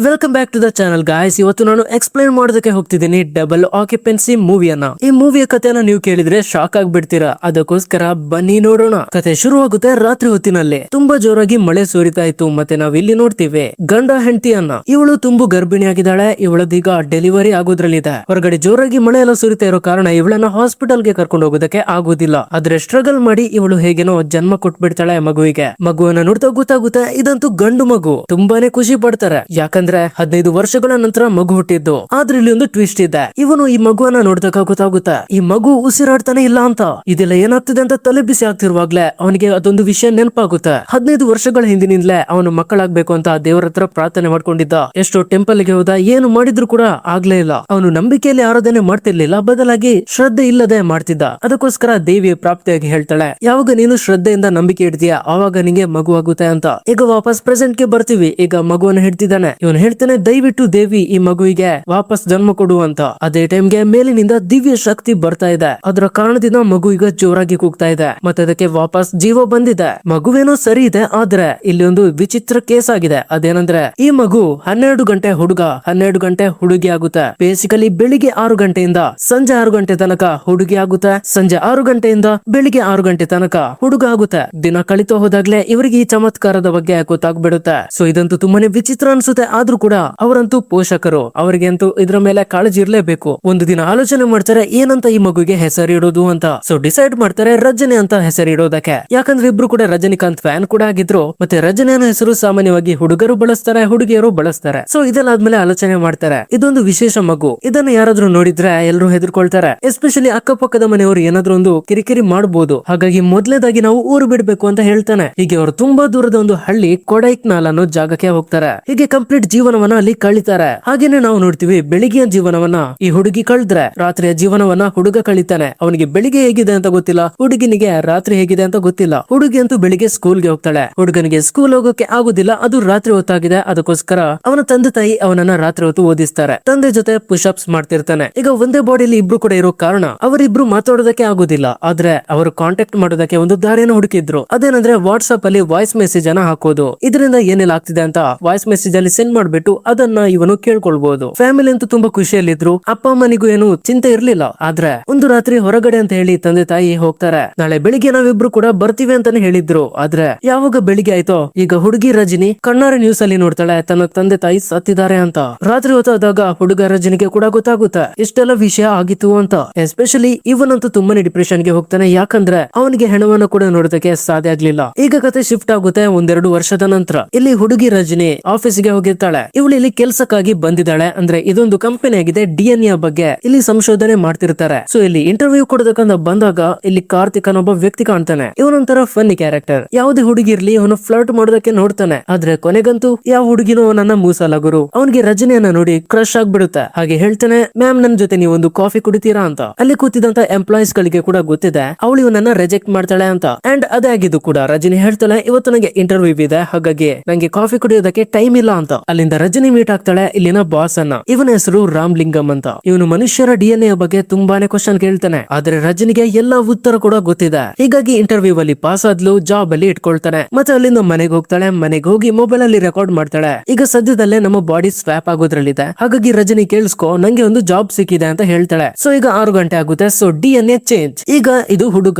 Welcome back to the channel guys. ಇವತ್ತು ನಾನು explain ಮಾಡೋದಕ್ಕೆ ಹೋಗ್ತಿದ್ದೀನಿ ಡಬಲ್ ಆಕ್ಯುಪೆನ್ಸಿ ಮೂವಿಯನ್ನ. ಈ ಮೂವಿಯ ಕಥೆನ ನೀವು ಕೇಳಿದ್ರೆ ಶಾಕ್ ಆಗ್ಬಿಡ್ತೀರಾ. ಅದಕ್ಕೋಸ್ಕರ ಬನ್ನಿ ನೋಡೋಣ. ಕತೆ ಶುರುವಾಗುತ್ತೆ ರಾತ್ರಿ ಹೊತ್ತಿನಲ್ಲಿ. ತುಂಬಾ ಜೋರಾಗಿ ಮಳೆ ಸುರಿತಾ ಇತ್ತು. ಮತ್ತೆ ನಾವ್ ಇಲ್ಲಿ ನೋಡ್ತೀವಿ ಗಂಡ ಹೆಂಡತಿಯನ್ನ. ಇವಳು ತುಂಬು ಗರ್ಭಿಣಿಯಾಗಿದ್ದಾಳೆ. ಇವಳದೀಗ ಡೆಲಿವರಿ ಆಗೋದ್ರಲ್ಲಿದೆ. ಹೊರಗಡೆ ಜೋರಾಗಿ ಮಳೆ ಎಲ್ಲ ಸುರಿತಾ ಇರೋ ಕಾರಣ ಇವಳನ್ನ ಹಾಸ್ಪಿಟಲ್ಗೆ ಕರ್ಕೊಂಡು ಹೋಗೋದಕ್ಕೆ ಆಗೋದಿಲ್ಲ. ಆದ್ರೆ ಸ್ಟ್ರಗಲ್ ಮಾಡಿ ಇವಳು ಹೇಗೇನೋ ಜನ್ಮ ಕೊಟ್ಬಿಡ್ತಾಳೆ ಮಗುವಿಗೆ. ಮಗುವನ್ನ ನೋಡ್ತಾ ಗೊತ್ತಾಗುತ್ತೆ ಇದಂತೂ ಗಂಡು ಮಗು. ತುಂಬಾನೇ ಖುಷಿ ಪಡ್ತಾರೆ. ಯಾಕಂದ್ರೆ 15 ವರ್ಷಗಳ ನಂತರ ಮಗು ಹುಟ್ಟಿದ್ದು. ಆದ್ರೆ ಇಲ್ಲಿ ಒಂದು ಟ್ವಿಸ್ಟ್ ಇದೆ. ಇವನು ಈ ಮಗುವನ್ನ ನೋಡಿದಾಗ ಗೊತ್ತಾಗುತ್ತೆ ಈ ಮಗು ಉಸಿರಾಡ್ತಾನೆ ಇಲ್ಲ ಅಂತ. ಇದೆಲ್ಲ ಏನಾಗ್ತಿದೆ ಅಂತ ತಲೆ ಬಿಸಿ ಆಗ್ತಿರುವಾಗ್ಲೇ ಅವನಿಗೆ ಅದೊಂದು ವಿಷಯ ನೆನಪಾಗುತ್ತೆ. 15 ವರ್ಷಗಳ ಹಿಂದಿನಿಂದಲೇ ಅವನು ಮಕ್ಕಳಾಗ್ಬೇಕು ಅಂತ ದೇವರ ಹತ್ರ ಪ್ರಾರ್ಥನೆ ಮಾಡ್ಕೊಂಡಿದ್ದ. ಎಷ್ಟೋ ಟೆಂಪಲ್ ಗೆ ಹೋದ, ಏನು ಮಾಡಿದ್ರು ಕೂಡ ಆಗ್ಲೇ ಇಲ್ಲ. ಅವನು ನಂಬಿಕೆಯಲ್ಲಿ ಆರಾಧನೆ ಮಾಡ್ತಿರ್ಲಿಲ್ಲ, ಬದಲಾಗಿ ಶ್ರದ್ಧೆ ಇಲ್ಲದೆ ಮಾಡ್ತಿದ್ದ. ಅದಕ್ಕೋಸ್ಕರ ದೇವಿ ಪ್ರಾಪ್ತಿಯಾಗಿ ಹೇಳ್ತಾಳೆ, ಯಾವಾಗ ನೀನು ಶ್ರದ್ಧೆಯಿಂದ ನಂಬಿಕೆ ಇಡ್ತೀಯ ಆವಾಗ ನಿಂಗೆ ಮಗು ಆಗುತ್ತೆ ಅಂತ. ಈಗ ವಾಪಸ್ ಪ್ರೆಸೆಂಟ್ ಗೆ ಬರ್ತೀವಿ. ಈಗ ಮಗುವನ್ನು ಹಿಡ್ತಿದ್ದಾನೆ. ಇವನು ಹೇಳ್ತಾನೆ ದಯವಿಟ್ಟು ದೇವಿ ಈ ಮಗುವಿಗೆ ವಾಪಸ್ ಜನ್ಮ ಕೊಡು ಅಂತ. ಅದೇ ಟೈಮ್ಗೆ ಮೇಲಿನಿಂದ ದಿವ್ಯ ಶಕ್ತಿ ಬರ್ತಾ ಇದೆ. ಅದರ ಕಾರಣದಿಂದ ಮಗು ಈಗ ಜೋರಾಗಿ ಕೂಗ್ತಾ ಇದೆ. ಮತ್ತೆ ಅದಕ್ಕೆ ವಾಪಸ್ ಜೀವ ಬಂದಿದೆ. ಮಗುವೇನೋ ಸರಿ ಇದೆ, ಆದ್ರೆ ಇಲ್ಲಿ ಒಂದು ವಿಚಿತ್ರ ಕೇಸ್ ಆಗಿದೆ. ಅದೇನಂದ್ರೆ ಈ ಮಗು 12 ಗಂಟೆ ಹುಡುಗ, 12 ಗಂಟೆ ಹುಡುಗಿ ಆಗುತ್ತೆ. ಬೇಸಿಕಲಿ ಬೆಳಿಗ್ಗೆ 6 ಗಂಟೆಯಿಂದ ಸಂಜೆ 6 ಗಂಟೆ ತನಕ ಹುಡುಗಿ ಆಗುತ್ತೆ. ಸಂಜೆ 6 ಗಂಟೆಯಿಂದ ಬೆಳಿಗ್ಗೆ 6 ಗಂಟೆ ತನಕ ಹುಡುಗ ಆಗುತ್ತೆ. ದಿನ ಕಳಿತು ಹೋದಾಗ್ಲೇ ಇವರಿಗೆ ಈ ಚಮತ್ಕಾರದ ಬಗ್ಗೆ ಗೊತ್ತಾಗ್ಬಿಡುತ್ತೆ. ಸೊ ಇದಂತೂ ತುಂಬಾನೇ ವಿಚಿತ್ರ ಅನ್ಸುತ್ತೆ. ಆದ್ರೂ ಕೂಡ ಅವರಂತೂ ಪೋಷಕರು, ಅವರಿಗೆ ಅಂತೂ ಇದ್ರ ಮೇಲೆ ಕಾಳಜಿ ಇರ್ಲೇಬೇಕು. ಒಂದು ದಿನ ಆಲೋಚನೆ ಮಾಡ್ತಾರೆ ಏನಂತ ಈ ಮಗುಗೆ ಹೆಸರಿಡೋದು ಅಂತ. ಸೊ ಡಿಸೈಡ್ ಮಾಡ್ತಾರೆ ರಜನಿ ಅಂತ ಹೆಸರಿಡೋದಕ್ಕೆ. ಯಾಕಂದ್ರೆ ಇಬ್ರು ಕೂಡ ರಜನಿಕಾಂತ್ ಫ್ಯಾನ್ ಕೂಡ ಆಗಿದ್ರು. ಮತ್ತೆ ರಜನಿ ಅನ್ನೋ ಹೆಸರು ಸಾಮಾನ್ಯವಾಗಿ ಹುಡುಗರು ಬಳಸ್ತಾರೆ, ಹುಡುಗಿಯರು ಬಳಸ್ತಾರೆ. ಸೊ ಇದೆಲ್ಲ ಆದ್ಮೇಲೆ ಆಲೋಚನೆ ಮಾಡ್ತಾರೆ ಇದೊಂದು ವಿಶೇಷ ಮಗು. ಇದನ್ನು ಯಾರಾದ್ರೂ ನೋಡಿದ್ರೆ ಎಲ್ಲರೂ ಹೆದರ್ಕೊಳ್ತಾರೆ. ಎಸ್ಪೆಷಲಿ ಅಕ್ಕಪಕ್ಕದ ಮನೆಯವರು ಏನಾದ್ರೂ ಒಂದು ಕಿರಿಕಿರಿ ಮಾಡಬಹುದು. ಹಾಗಾಗಿ ಮೊದಲನೇದಾಗಿ ನಾವು ಊರು ಬಿಡ್ಬೇಕು ಅಂತ ಹೇಳ್ತಾನೆ. ಹೀಗೆ ಅವರು ತುಂಬಾ ದೂರದ ಒಂದು ಹಳ್ಳಿ ಕೊಡೈಕ್ನಾಲ್ ಅನ್ನೋ ಜಾಗಕ್ಕೆ ಹೋಗ್ತಾರೆ. ಹೀಗೆ ಕಂಪ್ಲೀಟ್ ಜೀವನವನ್ನ ಅಲ್ಲಿ ಕಳೀತಾರೆ. ಹಾಗೇನೆ ನಾವು ನೋಡ್ತೀವಿ ಬೆಳಿಗ್ಗೆಯ ಜೀವನವನ್ನ ಈ ಹುಡುಗಿ ಕಳೆದ್ರೆ ರಾತ್ರಿಯ ಜೀವನವನ್ನ ಹುಡುಗ ಕಳೀತಾನೆ. ಅವನಿಗೆ ಬೆಳಿಗ್ಗೆ ಹೇಗಿದೆ ಅಂತ ಗೊತ್ತಿಲ್ಲ, ಹುಡುಗಿನಿಗೆ ರಾತ್ರಿ ಹೇಗಿದೆ ಅಂತ ಗೊತ್ತಿಲ್ಲ. ಹುಡುಗಿ ಅಂತೂ ಬೆಳಿಗ್ಗೆ ಸ್ಕೂಲ್ಗೆ ಹೋಗ್ತಾಳೆ. ಹುಡುಗನಿಗೆ ಸ್ಕೂಲ್ ಹೋಗೋಕೆ ಆಗುದಿಲ್ಲ, ಅದು ರಾತ್ರಿ ಹೊತ್ತಾಗಿದೆ. ಅದಕ್ಕೋಸ್ಕರ ಅವನ ತಂದೆ ತಾಯಿ ಅವನನ್ನ ರಾತ್ರಿ ಹೊತ್ತು ಓದಿಸ್ತಾರೆ. ತಂದೆ ಜೊತೆ ಪುಷಪ್ಸ್ ಮಾಡ್ತಿರ್ತಾನೆ. ಈಗ ಒಂದೇ ಬಾಡಿಯಲ್ಲಿ ಇಬ್ರು ಕೂಡ ಇರೋ ಕಾರಣ ಅವರಿಬ್ರು ಮಾತಾಡೋದಕ್ಕೆ ಆಗುದಿಲ್ಲ. ಆದ್ರೆ ಅವರು ಕಾಂಟ್ಯಾಕ್ಟ್ ಮಾಡೋದಕ್ಕೆ ಒಂದು ದಾರಿಯನ್ನು ಹುಡುಕಿದ್ರು. ಅದೇನಂದ್ರೆ ವಾಟ್ಸ್ಆಪ್ ಅಲ್ಲಿ ವಾಯ್ಸ್ ಮೆಸೇಜ್ ಅನ್ನ ಹಾಕೋದು. ಇದರಿಂದ ಏನೆಲ್ಲ ಆಗ್ತಿದೆ ಅಂತ ವಾಯ್ಸ್ ಮೆಸೇಜ್ ಅಲ್ಲಿ ಸೆಂಡ್ ಮಾಡ್ಬಿಟ್ಟು ಅದನ್ನ ಇವನು ಕೇಳ್ಕೊಳ್ಬಹುದು. ಫ್ಯಾಮಿಲಿ ಅಂತೂ ತುಂಬಾ ಖುಷಿಯಲ್ಲಿದ್ರು. ಅಪ್ಪ ಅಮ್ಮನಿಗೂ ಏನು ಚಿಂತೆ ಇರ್ಲಿಲ್ಲ. ಆದ್ರೆ ಒಂದು ರಾತ್ರಿ ಹೊರಗಡೆ ಅಂತ ಹೇಳಿ ತಂದೆ ತಾಯಿ ಹೋಗ್ತಾರೆ. ನಾಳೆ ಬೆಳಿಗ್ಗೆ ನಾವಿಬ್ರು ಕೂಡ ಬರ್ತೀವಿ ಅಂತಾನೆ ಹೇಳಿದ್ರು. ಆದ್ರೆ ಯಾವಾಗ ಬೆಳಿಗ್ಗೆ ಆಯ್ತೋ ಈಗ ಹುಡುಗಿ ರಜನಿ ಕಣ್ಣಾರೆ ನ್ಯೂಸ್ ಅಲ್ಲಿ ನೋಡ್ತಾಳೆ ತನ್ನ ತಂದೆ ತಾಯಿ ಸತ್ತಿದ್ದಾರೆ ಅಂತ. ರಾತ್ರಿ ಹೊತ್ತಾದಾಗ ಹುಡುಗ ರಜನಿಗೆ ಕೂಡ ಗೊತ್ತಾಗುತ್ತೆ ಇಷ್ಟೆಲ್ಲ ವಿಷಯ ಆಗಿತ್ತು ಅಂತ. ಎಸ್ಪೆಷಲಿ ಇವನಂತೂ ತುಂಬಾನೇ ಡಿಪ್ರೆಷನ್ ಗೆ ಹೋಗ್ತಾನೆ. ಯಾಕಂದ್ರೆ ಅವನಿಗೆ ಹೆಣವನ್ನು ಕೂಡ ನೋಡೋದಕ್ಕೆ ಸಾಧ್ಯ ಆಗ್ಲಿಲ್ಲ. ಈಗ ಕತೆ ಶಿಫ್ಟ್ ಆಗುತ್ತೆ 1-2 ವರ್ಷದ ನಂತರ. ಇಲ್ಲಿ ಹುಡುಗಿ ರಜನಿ ಆಫೀಸ್ಗೆ ಹೋಗಿರ್ತಾಳೆ. ಇವಳು ಇಲ್ಲಿ ಕೆಲಸಕ್ಕಾಗಿ ಬಂದಿದ್ದಾಳೆ. ಅಂದ್ರೆ ಇದೊಂದು ಕಂಪನಿ ಆಗಿದೆ, DNA ಬಗ್ಗೆ ಇಲ್ಲಿ ಸಂಶೋಧನೆ ಮಾಡ್ತಿರ್ತಾರೆ. ಸೊ ಇಲ್ಲಿ ಇಂಟರ್ವ್ಯೂ ಕೊಡೋದಕ್ಕಂತ ಬಂದಾಗ ಇಲ್ಲಿ ಕಾರ್ತಿಕ್ ಅನ್ನೊಬ್ಬ ವ್ಯಕ್ತಿ ಕಾಣ್ತಾನೆ. ಇವನೊಂಥರ ಫನ್ನಿ ಕ್ಯಾರೆಕ್ಟರ್. ಯಾವುದೇ ಹುಡುಗಿ ಇರ್ಲಿ ಅವನು ಫ್ಲರ್ಟ್ ಮಾಡೋದಕ್ಕೆ ನೋಡ್ತಾನೆ. ಆದ್ರೆ ಕೊನೆಗಂತೂ ಯಾವ ಹುಡುಗಿನೋ ನನ್ನ ಮೂಸಲ್ಲ ಗುರು. ಅವನಿಗೆ ರಜನಿಯನ್ನ ನೋಡಿ ಕ್ರಶ್ ಆಗ್ಬಿಡುತ್ತೆ. ಹಾಗೆ ಹೇಳ್ತಾನೆ, ಮ್ಯಾಮ್ ನನ್ ಜೊತೆ ನೀವು ಒಂದು ಕಾಫಿ ಕುಡಿತೀರಾ ಅಂತ. ಅಲ್ಲಿ ಕೂತಿದಂತ ಎಂಪ್ಲಾಯೀಸ್ ಗಳಿಗೆ ಕೂಡ ಗೊತ್ತಿದೆ ಅವಳು ಇವನನ್ನ ರಿಜೆಕ್ಟ್ ಮಾಡ್ತಾಳೆ ಅಂತ. ಅಂಡ್ ಅದೇ ಆಗಿದ್ದು ಕೂಡ. ರಜನಿ ಹೇಳ್ತಾಳೆ, ಇವತ್ತು ನನಗೆ ಇಂಟರ್ವ್ಯೂ ಇದೆ, ಹಾಗಾಗಿ ನಂಗೆ ಕಾಫಿ ಕುಡಿಯೋದಕ್ಕೆ ಟೈಮ್ ಇಲ್ಲ ಅಂತ. ಅಲ್ಲಿಂದ ರಜನಿ ಮೀಟ್ ಆಗ್ತಾಳೆ ಇಲ್ಲಿನ ಬಾಸ್ ಅನ್ನ. ಇವನ ಹೆಸರು ರಾಮ್ಲಿಂಗಂ ಅಂತ. ಇವನು ಮನುಷ್ಯರ DNA ಬಗ್ಗೆ ತುಂಬಾನೇ ಕ್ವಶನ್ ಕೇಳ್ತಾನೆ. ಆದ್ರೆ ರಜನಿಗೆ ಎಲ್ಲಾ ಉತ್ತರ ಕೂಡ ಗೊತ್ತಿದೆ. ಹೀಗಾಗಿ ಇಂಟರ್ವ್ಯೂ ಅಲ್ಲಿ ಪಾಸ್ ಆದ್ಲು, ಜಾಬ್ ಅಲ್ಲಿ ಇಟ್ಕೊಳ್ತಾನೆ. ಮತ್ತೆ ಅಲ್ಲಿಂದ ಮನೆಗೆ ಹೋಗ್ತಾಳೆ. ಮನೆಗೆ ಹೋಗಿ ಮೊಬೈಲ್ ಅಲ್ಲಿ ರೆಕಾರ್ಡ್ ಮಾಡ್ತಾಳೆ. ಈಗ ಸದ್ಯದಲ್ಲೇ ನಮ್ಮ ಬಾಡಿ ಸ್ವ್ಯಾಪ್ ಆಗೋದ್ರಲ್ಲಿದೆ. ಹಾಗಾಗಿ ರಜನಿ ಕೇಳಿಸ್ಕೊ, ನಂಗೆ ಒಂದು ಜಾಬ್ ಸಿಕ್ಕಿದೆ ಅಂತ ಹೇಳ್ತಾಳೆ. ಸೊ ಈಗ 6 ಗಂಟೆ ಆಗುತ್ತೆ. So DNA change. ಈಗ ಇದು ಹುಡುಗ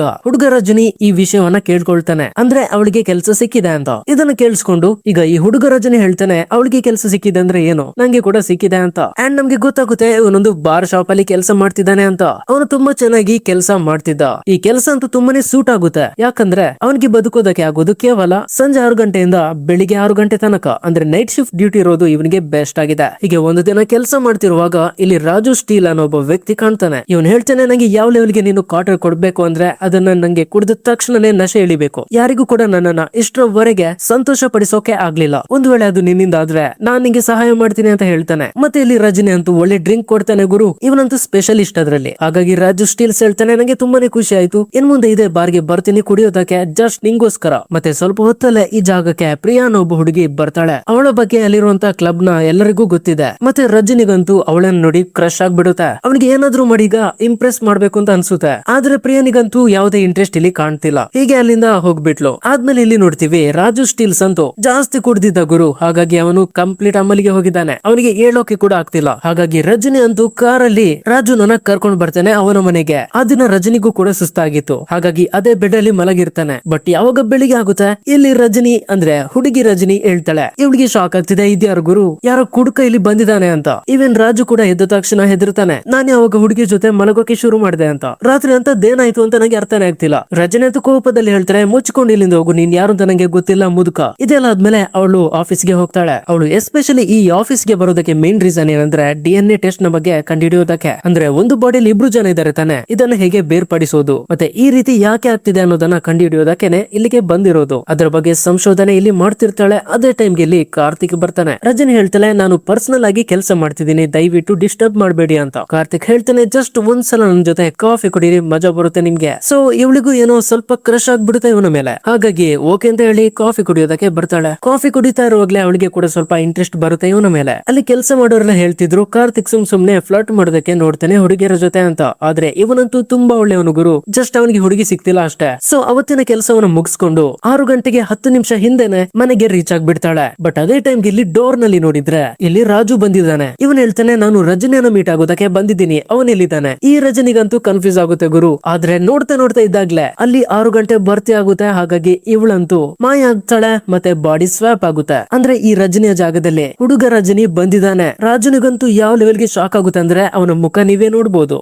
ರಜನಿ ಈ ವಿಷಯವನ್ನ ಕೇಳ್ಕೊಳ್ತಾನೆ. ಅಂದ್ರೆ ಅವಳಿಗೆ ಕೆಲಸ ಸಿಕ್ಕಿದೆ ಅಂತ. ಇದನ್ನ ಕೇಳಿಸ್ಕೊಂಡು ಈಗ ಈ ಹುಡುಗ ರಜನಿ ಹೇಳ್ತಾನೆ, ಅವಳಿಗೆ ಕೆಲಸ ಸಿಕ್ಕಿದೆ ಅಂದ್ರೆ ಏನು, ನಂಗೆ ಕೂಡ ಸಿಕ್ಕಿದೆ ಅಂತ. ಅಂಡ್ ನಮ್ಗೆ ಗೊತ್ತಾಗುತ್ತೆ ಇವನೊಂದು ಬಾರ್ ಶಾಪ್ ಅಲ್ಲಿ ಕೆಲಸ ಮಾಡ್ತಿದ್ದಾನೆ ಅಂತ. ಅವನು ತುಂಬಾ ಚೆನ್ನಾಗಿ ಕೆಲಸ ಮಾಡ್ತಿದ್ದ. ಈ ಕೆಲಸ ಅಂತೂ ತುಂಬಾನೇ ಸೂಟ್ ಆಗುತ್ತೆ. ಯಾಕಂದ್ರೆ ಅವನಿಗೆ ಬದುಕೋದಕ್ಕೆ ಆಗೋದು ಕೇವಲ ಸಂಜೆ 6 ಗಂಟೆಯಿಂದ ಬೆಳಿಗ್ಗೆ 6 ಗಂಟೆ ತನಕ. ಅಂದ್ರೆ ನೈಟ್ ಶಿಫ್ಟ್ ಡ್ಯೂಟಿ ಇರೋದು ಇವನಿಗೆ ಬೆಸ್ಟ್ ಆಗಿದೆ. ಹೀಗೆ ಒಂದು ದಿನ ಕೆಲಸ ಮಾಡ್ತಿರುವಾಗ ಇಲ್ಲಿ ರಾಜು ಸ್ಟೀಲ್ ಅನ್ನೋ ಒಬ್ಬ ವ್ಯಕ್ತಿ ಕಾಣ್ತಾನೆ. ಇವನು ಹೇಳ್ತಾನೆ, ನಂಗೆ ಯಾವ ಲೆವೆಲ್ಗೆ ನೀನು ಕ್ವಾರ್ಟರ್ ಕೊಡ್ಬೇಕು ಅಂದ್ರೆ ಅದನ್ನ ನಂಗೆ ಕುಡಿದ ತಕ್ಷಣನೇ ನಶೆ ಇಳಿಬೇಕು. ಯಾರಿಗೂ ಕೂಡ ನನ್ನನ್ನ ಇಷ್ಟರವರೆಗೆ ಸಂತೋಷ ಪಡಿಸೋಕೆ ಆಗ್ಲಿಲ್ಲ. ಒಂದು ವೇಳೆ ಅದು ನಿನ್ನಿಂದ ಆದ್ರೆ ನಾನ್ ನಿಂಗೆ ಸಹಾಯ ಮಾಡ್ತೀನಿ ಅಂತ ಹೇಳ್ತಾನೆ. ಮತ್ತೆ ಇಲ್ಲಿ ರಜನಿ ಅಂತೂ ಒಳ್ಳೆ ಡ್ರಿಂಕ್ ಕೊಡ್ತಾನೆ ಗುರು. ಇವನಂತೂ ಸ್ಪೆಷಲಿಸ್ಟ್ ಅದ್ರಲ್ಲಿ. ಹಾಗಾಗಿ ರಾಜು ಸ್ಟೀಲ್ಸ್ ಹೇಳ್ತಾನೆ, ನಂಗೆ ತುಂಬಾನೇ ಖುಷಿ ಆಯ್ತು, ಇನ್ ಮುಂದೆ ಇದೇ ಬಾರ್ಗೆ ಬರ್ತೀನಿ ಕುಡಿಯೋದಕ್ಕೆ, ಜಸ್ಟ್ ನಿಂಗೋಸ್ಕರ. ಮತ್ತೆ ಸ್ವಲ್ಪ ಹೊತ್ತಲ್ಲೇ ಈ ಜಾಗಕ್ಕೆ ಪ್ರಿಯಾ ಅನ್ನೋ ಒಬ್ಬ ಹುಡುಗಿ ಬರ್ತಾಳೆ. ಅವಳ ಬಗ್ಗೆ ಅಲ್ಲಿರುವಂತ ಕ್ಲಬ್ ನ ಎಲ್ಲರಿಗೂ ಗೊತ್ತಿದೆ. ಮತ್ತೆ ರಜನಿಗಂತೂ ಅವಳನ್ನ ನೋಡಿ ಕ್ರಶ್ ಆಗ್ಬಿಡುತ್ತೆ. ಅವನಿಗೆ ಏನಾದ್ರೂ ಮಾಡಿ ಈಗ ಇಂಪ್ರೆಸ್ ಮಾಡ್ಬೇಕು ಅಂತ ಅನ್ಸುತ್ತೆ. ಆದ್ರೆ ಪ್ರಿಯಾನಿಗಂತೂ ಯಾವುದೇ ಇಂಟ್ರೆಸ್ಟ್ ಇಲ್ಲಿ ಕಾಣ್ತಿಲ್ಲ. ಹೀಗೆ ಅಲ್ಲಿಂದ ಹೋಗ್ಬಿಟ್ಲು. ಆದ್ಮೇಲೆ ಇಲ್ಲಿ ನೋಡ್ತೀವಿ ರಾಜು ಸ್ಟೀಲ್ಸ್ ಅಂತೂ ಜಾಸ್ತಿ ಕುಡ್ದಿದ್ದ ಗುರು. ಹಾಗಾಗಿ ಅವನು ಕಂಪ್ಲೀಟ್ ಅಮಲಿಗೆ ಹೋಗಿದ್ದಾನೆ. ಅವನಿಗೆ ಹೇಳೋಕೆ ಕೂಡ ಆಗ್ತಿಲ್ಲ. ಹಾಗಾಗಿ ರಜನಿ ಅಂತೂ ಕಾರಲ್ಲಿ ರಾಜುನನ್ನ ಕರ್ಕೊಂಡು ಬರ್ತಾನೆ ಅವನ ಮನೆಗೆ. ಆ ದಿನ ರಜನಿಗೂ ಕೂಡ ಸುಸ್ತಾಗಿತ್ತು. ಹಾಗಾಗಿ ಅದೇ ಬೆಡ್ ಅಲ್ಲಿ ಮಲಗಿರ್ತಾನೆ. ಬಟ್ ಯಾವಾಗ ಬೆಳಿಗ್ಗೆ ಆಗುತ್ತೆ, ಇಲ್ಲಿ ರಜನಿ ಅಂದ್ರೆ ಹುಡುಗಿ ರಜನಿ ಹೇಳ್ತಾಳೆ, ಇವಳಿಗೆ ಶಾಕ್ ಆಗ್ತಿದೆ, ಇದ್ಯಾರು ಗುರು, ಯಾರೋ ಕುಡುಕ ಇಲ್ಲಿ ಬಂದಿದ್ದಾನೆ ಅಂತ. ಇವನ್ ರಾಜು ಕೂಡ ಎದ್ದ ತಕ್ಷಣ ಹೆದರ್ತಾನೆ, ನಾನು ಯಾವಾಗ ಹುಡುಗಿ ಜೊತೆ ಮಲಗೋಕೆ ಶುರು ಮಾಡಿದೆ ಅಂತ. ರಾತ್ರಿ ಅಂತ ದೇನಾಯ್ತು ಅಂತ ನನಗೆ ಅರ್ಥನೇ ಆಗ್ತಿಲ್ಲ. ರಜನಿ ಅಂತೂ ಕೋಪದಲ್ಲಿ ಹೇಳ್ತಾರೆ, ಮುಚ್ಕೊಂಡು ಇಲ್ಲಿಂದ ಹೋಗು, ನೀನ್ ಯಾರು ಅಂತ ನಂಗೆ ಗೊತ್ತಿಲ್ಲ ಮುದುಕ. ಇದೆಲ್ಲ ಆದ್ಮೇಲೆ ಅವಳು ಆಫೀಸ್ಗೆ ಹೋಗ್ತಾಳೆ. ಅವಳು ಎಸ್ಪೆಷಲಿ ಈ ಆಫೀಸ್ಗೆ ಬರೋದಕ್ಕೆ ಮೇನ್ ರೀಸನ್ ಏನಂದ್ರೆ DNA ಟೆಸ್ಟ್ ನ ಬಗ್ಗೆ ಕಂಡುಹಿಡಿಯೋದಕ್ಕೆ. ಅಂದ್ರೆ ಒಂದು ಬಾಡಿಯಲ್ಲಿ ಇಬ್ರು ಜನ ಇದ್ದಾರೆ ತಾನೆ, ಇದನ್ನ ಹೇಗೆ ಬೇರ್ಪಡಿಸೋದು ಮತ್ತೆ ಈ ರೀತಿ ಯಾಕೆ ಆಗ್ತಿದೆ ಅನ್ನೋದನ್ನ ಕಂಡುಹಿಡಿಯೋದಕ್ಕೇನೆ ಇಲ್ಲಿಗೆ ಬಂದಿರೋದು. ಅದರ ಬಗ್ಗೆ ಸಂಶೋಧನೆ ಇಲ್ಲಿ ಮಾಡ್ತಿರ್ತಾಳೆ. ಅದೇ ಟೈಮ್ಗೆ ಇಲ್ಲಿ ಕಾರ್ತಿಕ್ ಬರ್ತಾನೆ. ರಜನಿ ಹೇಳ್ತಾಳೆ, ನಾನು ಪರ್ಸನಲ್ ಆಗಿ ಕೆಲಸ ಮಾಡ್ತಿದ್ದೀನಿ, ದಯವಿಟ್ಟು ಡಿಸ್ಟರ್ಬ್ ಮಾಡಬೇಡಿ ಅಂತ. ಕಾರ್ತಿಕ್ ಹೇಳ್ತಾನೆ, ಜಸ್ಟ್ ಒಂದ್ಸಲ ನನ್ನ ಜೊತೆ ಕಾಫಿ ಕುಡೀರಿ, ಮಜಾ ಬರುತ್ತೆ ನಿಮ್ಗೆ. ಸೊ ಇವಳಿಗೂ ಏನೋ ಸ್ವಲ್ಪ ಕ್ರಶ್ ಆಗ್ಬಿಡುತ್ತೆ ಇವನ ಮೇಲೆ. ಹಾಗಾಗಿ ಓಕೆ ಅಂತ ಹೇಳಿ ಕಾಫಿ ಕುಡಿಯೋದಕ್ಕೆ ಬರ್ತಾಳೆ. ಕಾಫಿ ಕುಡಿತಾ ಇರುವಾಗ್ಲೇ ಅವಳಿಗೆ ಕೂಡ ಸ್ವಲ್ಪ ಇಂಟ್ರೆಸ್ಟ್ ಬರುತ್ತೆ ಇವನ ಮೇಲೆ. ಅಲ್ಲಿ ಕೆಲಸ ಮಾಡೋರೆಲ್ಲ ಹೇಳ್ತಿದ್ರು, ಕಾರ್ತಿಕ್ ಸುಮ್ನೆ ಫ್ಲರ್ಟ್ ಮಾಡೋದಕ್ಕೆ ನೋಡ್ತಾನೆ ಹುಡುಗಿಯರ ಜೊತೆ ಅಂತ. ಆದ್ರೆ ಇವನಂತೂ ತುಂಬಾ ಒಳ್ಳೆಯವನು ಗುರು, ಜಸ್ಟ್ ಅವನಿಗೆ ಹುಡುಗಿ ಸಿಕ್ತಿಲ್ಲ ಅಷ್ಟೇ. ಸೊ ಅವತ್ತಿನ ಕೆಲಸವನ್ನ ಮುಗಿಸ್ಕೊಂಡು 6 ಗಂಟೆಗೆ 10 ನಿಮಿಷ ಹಿಂದೆನೆ ಮನೆಗೆ ರೀಚ್ ಆಗ್ಬಿಡ್ತಾಳೆ. ಬಟ್ ಅದೇ ಟೈಮ್ಗೆ ಇಲ್ಲಿ ಡೋರ್ ನಲ್ಲಿ ನೋಡಿದ್ರೆ ಇಲ್ಲಿ ರಾಜು ಬಂದಿದ್ದಾನೆ. ಇವನ್ ಹೇಳ್ತಾನೆ, ನಾನು ರಜನಿಯನ್ನ ಮೀಟ್ ಆಗೋದಕ್ಕೆ ಬಂದಿದ್ದೀನಿ, ಅವನೆಲ್ಲಿದ್ದಾನೆ. ಈ ರಜನಿಗಂತೂ ಕನ್ಫ್ಯೂಸ್ ಆಗುತ್ತೆ ಗುರು. ಆದ್ರೆ ನೋಡ್ತಾ ಇದ್ದಾಗ್ಲೇ ಅಲ್ಲಿ 6 ಗಂಟೆ ಬರ್ತಿ ಆಗುತ್ತೆ. ಹಾಗಾಗಿ ಇವಳಂತೂ ಮಾಯ ಆಗ್ತಾಳೆ ಮತ್ತೆ ಬಾಡಿ ಸ್ವಾಪ್ ಆಗುತ್ತೆ. ಅಂದ್ರೆ ಈ ರಜನಿಯ ಜಾಗದಲ್ಲಿ ಹುಡುಗ ರಜನಿ ಬಂದಿದ್ದಾನೆ. ರಾಜನಿಗಂತೂ ಯಾವ ಲೆವೆಲ್ಗೆ ಶಾಕ್ ಆಗುತ್ತೆ ಅಂದ್ರೆ ಅವನ ಮುಖ ನೀವೇ ನೋಡ್ಬೋದು,